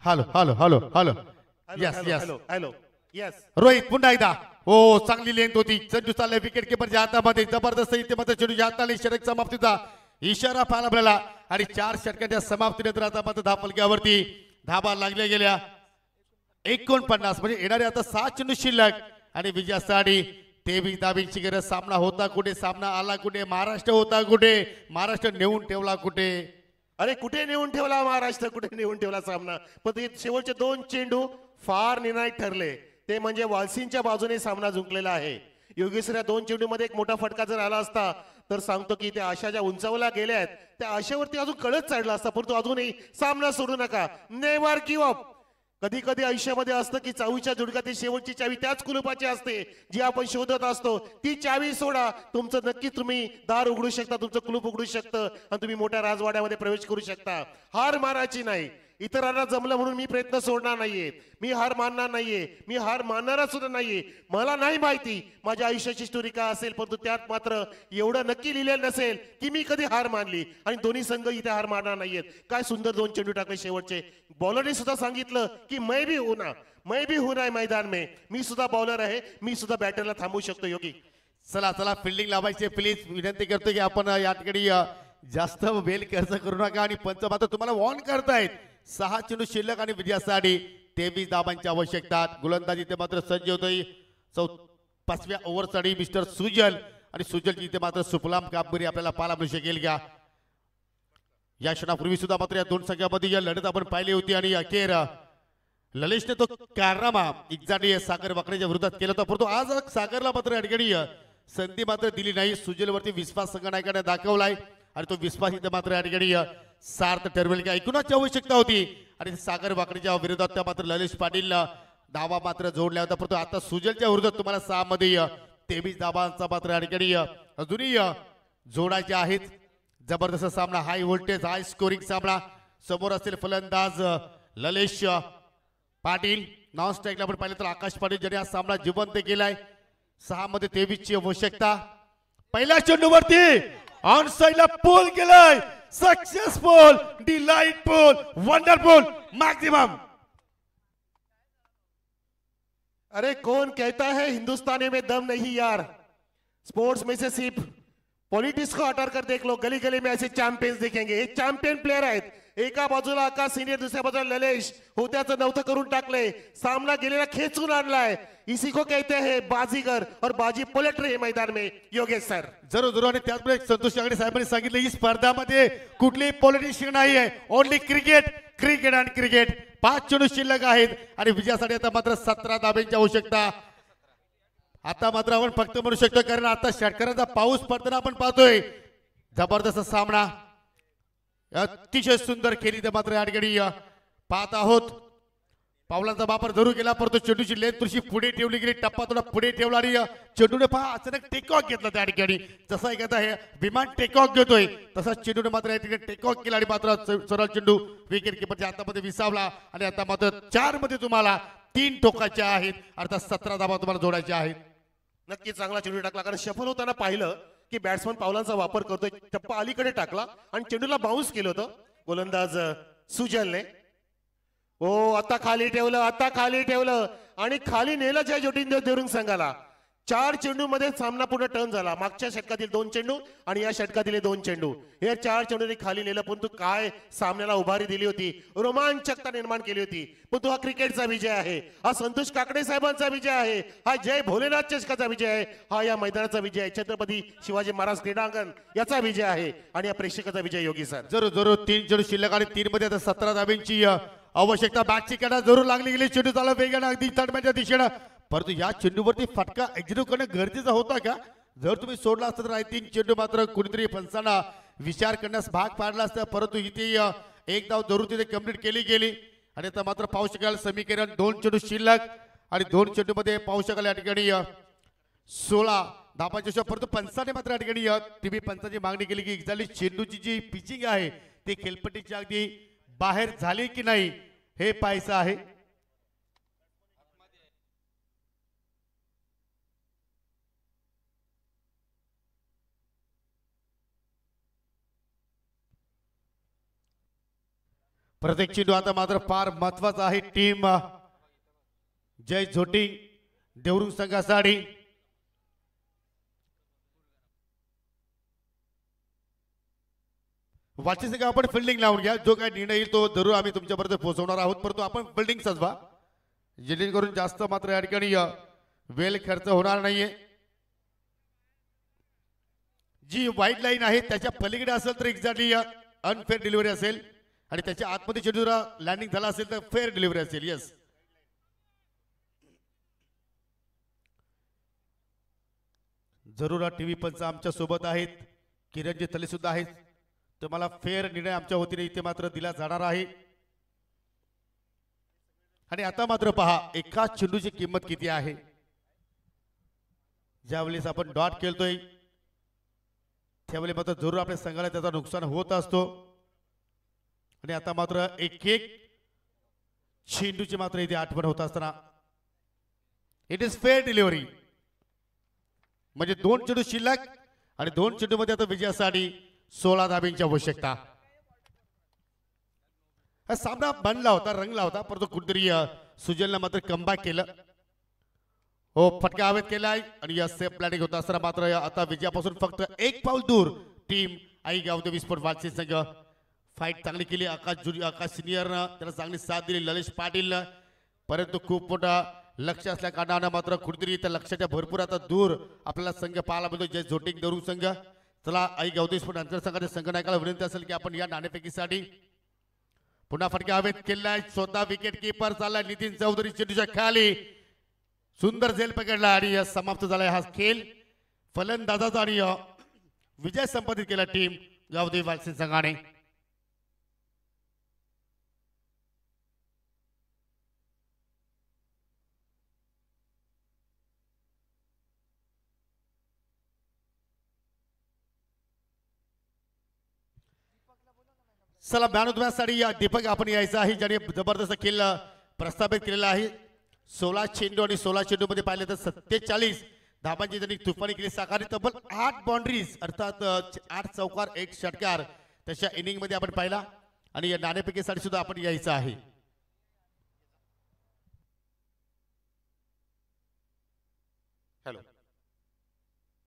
हॅलो यस रोहित पुन्हा एकदा. हो चांगली लेंथ होती. चेंडू चाललाय विकेट किपरच्या हातामध्ये. जबरदस्त इथे मात्र चेंडूच्या हाताने षटक समाप्तीचा इशारा पाहायला मिळाला आणि 4 षटकांच्या समाप्तीनंतर आता मात्र धापलक्यावरती धाबा लागल्या गेल्या. 49 म्हणजे येणारे आता 7 चेंडू शिल्लक आणि विजयासाठी तेवीस धाब्यांची गरज. सामना होता कुठे, सामना आला कुठे, महाराष्ट्र होता कुठे, महाराष्ट्र नेऊन ठेवला कुठे. अरे कुठे नेऊन ठेवला महाराष्ट्र, कुठे नेऊन ठेवला सामना. पण ते शेवटचे 2 चेंडू फार निर्णायक ठरले. ते म्हणजे वालसींच्या बाजूने सामना जिंकलेला आहे. योगेश्वर या 2 चेंडू मध्ये एक मोठा फटका जर आला असता तर सांगतो की त्या आशा ज्या उंचावल्या गेल्या आहेत त्या आशेवरती अजून कळत चढला असता. परंतु अजूनही सामना सोडू नका. Never give up. कधी कधी आयुष्यामध्ये असतं की चावीच्या जुडकातील शेवटची चावी त्याच कुलुपाची असते जी आपण शोधत असतो. ती चावी सोडा, तुमचं नक्की तुम्ही दार उघडू शकता, तुमचं कुलूप उघडू शकतं आणि तुम्ही मोठ्या राजवाड्यामध्ये प्रवेश करू शकता. हार मारायची नाही. इतरांना जमलं म्हणून मी प्रयत्न सोडणार नाहीये, मी हार मानणार नाहीये, मी हार मानणारा सुद्धा नाहीये. मला नाही माहिती माझ्या आयुष्याची स्टोरी काय असेल, परंतु त्यात मात्र एवढं नक्की लिहिलेलं नसेल की मी कधी हार मानली. आणि दोन्ही संघ इथे हार मारणार नाहीयेत. काय सुंदर 2 चेंडू टाकले शेवटचे. बॉलरने सुद्धा सांगितलं की मैं भी हूं ना मैदान में. मी सुद्धा बॉलर आहे, मी सुद्धा बॅटरला थांबवू शकतो. योगी चला चला फिल्डिंग लावायचे. प्लीज विनंती करतो की आपण या ठिकाणी जास्त वेळ खर्च करू नका. आणि पंच मात्र तुम्हाला वॉर्न करतायत. 6 चेंडू शिल्लक आणि विजयासाठी 23 धाबांची आवश्यकता. गोलंदाजी ते मात्र सज्ज होतोय 5व्या ओव्हरसाठी मिस्टर सुजल. आणि सुजलची इथे मात्र सुफलाम कामगिरी आपल्याला पाहायला मिळू शकेल का. या क्षणापूर्वी सुद्धा मात्र या 2 संघामध्ये या लढत आपण पाहिली होती. आणि अखेर ललेशने तो कारनामा एक्झॅक्टली सागर वाकडेच्या विरोधात केला होता. परंतु आज सागरला मात्र अडचणी संधी मात्र दिली नाही. सुजलवरती विश्वास संघनायकाने दाखवलाय आणि तो विश्वास इथे मात्र अडचणी सार्थ ठरवेल की ऐकूनच आवश्यकता होती. आणि सागर वाकडीच्या विरोधात त्या मात्र ललेश पाटील धावा मात्र जोडल्या होता. परंतु आता सुजलच्या विरोधात तुम्हाला 6 मध्ये 23 धाबांचा मात्र अडचणी अजूनही जोडायचे आहेत. जबरदस्त सामना, हाय व्होल्टेज, हाय स्कोरिंग सामना. समोर असेल फलंदाज ललेश पाटील. नॉन स्ट्राईकला आपण पाहिलं तर आकाश पाटील ज्याने हा सामना जिवंत केलाय. 6 मध्ये 23 ची आवश्यकता. पहिल्या चेंडूवरती ऑन साइडला पोल केलाय. Successful, delightful, wonderful, maximum. अरे कौन कहता है हिंदुस्तानी में दम नहीं यार. स्पोर्ट्स में से सिर्फ पॉलिटिक्स को हटा कर देख लो, गली गली में ऐसे चॅम्पियन्स दिखेंगे. हे चॅम्पियन प्लेयर आहेत. एका बाजूला आकाश सिनियर, दुसऱ्या बाजूला ललेश. होत्याचं नव्हतं करून टाकले. सामना गेलेला खेचून आणलाय. इसी को कहते हैं बाजीगर और बाजी पलट रहे मैदान में. योगेश सर जरूर जरूर. आणि त्याचप्रमाणे संतोष काकडे साहेबांनी सांगितलं ही स्पर्धामध्ये कुठलीही पॉलिटिशियन नाही आहे. ओनली क्रिकेट, क्रिकेट आणि क्रिकेट. 5 चेंडू शिल्लक आहेत आणि विजयासाठी आता मात्र 17 धाब्यांची आवश्यकता. आता मात्र आपण फक्त म्हणू शकतो कारण आता षटकाराचा पाऊस पडताना आपण पाहतोय. जबरदस्त सामना, अतिशय सुंदर खेळी ते मात्र या ठिकाणी पाहत आहोत. पावलांचा वापर जरूर केला परंतु चेंडूची लेंथ थोडीशी पुढे ठेवली गेली. टप्पा थोडा पुढे ठेवला आणि चेंडूने पहा अचानक टेक ऑफ घेतला त्या ठिकाणी. जसा एखादा हे विमान टेक ऑफ घेतोय तसा चेंडूने मात्र या ठिकाणी टेक ऑफ केला आणि मात्र सरळ चेंडू विकेट किपरच्या हातामध्ये विसावला. आणि आता मात्र 4 मध्ये तुम्हाला 3 टोकाच्या आहेत. अर्थात 17 धाबा तुम्हाला जोडायच्या आहेत. नक्की चांगला चेंडू टाकला कारण शफल होताना पाहिलं की बॅट्समन पावलांचा वापर करतोय. टप्पा अलीकडे टाकला आणि चेंडूला बाउन्स केलं होतं गोलंदाज सुजलने. ओ आता खाली ठेवलं, आता खाली ठेवलं आणि खाली नेलं जय ज्योतिंद्र देवरुंग संघाला. 4 चेंडू मध्ये सामना पूर्ण टर्न झाला. मागच्या षटकातील 2 चेंडू आणि या षटकातील 2 चेंडू. हे 4 चेंडूने खाली नेलं परंतु काय सामन्याला उभारी दिली होती, रोमांचकता निर्माण केली होती. परंतु हा क्रिकेटचा विजय आहे, हा संतोष काकडे साहेबांचा विजय आहे, हा जय भोलेनाथ चषकाचा विजय आहे, हा या मैदानाचा विजय आहे, छत्रपती शिवाजी महाराज क्रीडांगण याचा विजय आहे आणि या प्रेक्षकाचा विजय. योगी सर जरूर जरूर. 3 चेंडू शिल्लक आणि 3 मध्ये आता 17 धाब्यांची आवश्यकता. बॅटची कडा जरूर लागली गेली. चेंडू झाला वेगाने अगदी तडम्याच्या दिशेनं. परंतु या चेंडूवरती फटका एक्झिक्यूट करणं गरजेचं होता का. जर तुम्ही सोडला असता तर आय थिंक चेंडू मात्र कुणीतरी पंचांना विचार करण्यास भाग पाडला असता. परंतु इथे 1 धाव जरूर तिथे कंप्लीट केली गेली. आणि आता मात्र पाहू शकाल समीकरण 2 चेंडू शिल्लक आणि 2 चेंडू मध्ये पाहू शकाल या ठिकाणी 16 धाबांच्या. परंतु पंचाने मात्र या ठिकाणी टीव्ही पंचाची मागणी केली की एक्झॅक्टली चेंडूची जी पिचिंग आहे ती खेळपट्टीच्या अगदी बाहेर झाली की नाही हे पाहायचं आहे. प्रत्येक चेंडू आता मात्र फार महत्वाचा आहे. टीम जय झोटी देवरुंग संघासाठी वाची संघ आपण फिल्डिंग लावून घ्या. जो काही निर्णय येईल तो जरूर आम्ही तुमच्यापर्यंत पोहोचवणार आहोत. परंतु आपण फिल्डिंग सजवा जेणेकरून जास्त मात्र या ठिकाणी वेळ खर्च होणार नाहीये. जी वाईट लाईन आहे त्याच्या पलीकडे असेल तर एक्झॅक्टली अनफेअर डिलिव्हरी असेल आणि त्याच्या आतमध्ये चेंडू लँडिंग झाला असेल तर फेअर डिलिव्हरी असेल. यस, जरूर टीव्ही पंच आमच्या सोबत आहेत, किरणजी तले सुद्धा आहेत. तुम्हाला फेअर निर्णय आमच्या वतीने इथे मात्र दिला जाणार आहे. आणि आता मात्र पहा एका चेंडूची किंमत किती आहे. ज्यावेळेस आपण डॉट खेळतोय त्यावेळी मात्र जरूर आपल्या संघाला त्याचा नुकसान होत असतो. आणि आता मात्र एक एक चेंडूची मात्र इथे आठवण होत असताना इट इज फेअर डिलिव्हरी. म्हणजे 2 चेंडू शिल्लक आणि 2 चेंडू मध्ये आता विजयासाठी 16 धाब्यांची आवश्यकता. हा सामना बनला होता, रंगला होता, परंतु कुठेतरी सुजलनं मात्र कमबॅक केलं. हो, फटका हवेत केलाय आणि या सेफ प्लॅनिंग होता असताना मात्र आता विजयापासून फक्त 1 पाऊल दूर टीम आई गावदेवी विस्फोट वालसी संघ. फाईट चांगली केली आकाश सिनियरनं, त्याला चांगली साथ दिली ललिश पाटीलनं, परंतु खूप मोठा लक्ष असल्या कारणानं मात्र कुठेतरी त्या लक्षाच्या भरपूर आता दूर आपल्याला संघ पाहायला मिळतो. जय झोटिंग दरू संघ. चला आई गावदेवी विस्फोट अंतर संघाच्या संघनायकाला विनंती असेल की आपण या नाणेफेकीसाठी पुन्हा फटका हवेत केलाय. स्वतः विकेट किपर चाललाय नितीन चौधरी चेंडूच्या खाली सुंदर झेल पकडला आणि समाप्त झालाय हा खेळ. फलंदाजाचा आणि विजय संपादित केला टीम गावदेवी वालसी संघाने. चला मॅन ऑफ द मॅच साठी दीपक आपण यायचं आहे, ज्याने जबरदस्त खेळ प्रस्थापित केलेला आहे. 16 चेंडू आणि 16 चेंडू मध्ये पाहिले तर 47 धाबांची त्यांनी तुफानी केली. साकारी तब्बल 8 बाउंड्रीज अर्थात 8 चौकार 1 षटकार तशा इनिंग मध्ये आपण पाहिला. आणि या नाणेफेकीसाठी सुद्धा आपण यायचं आहे.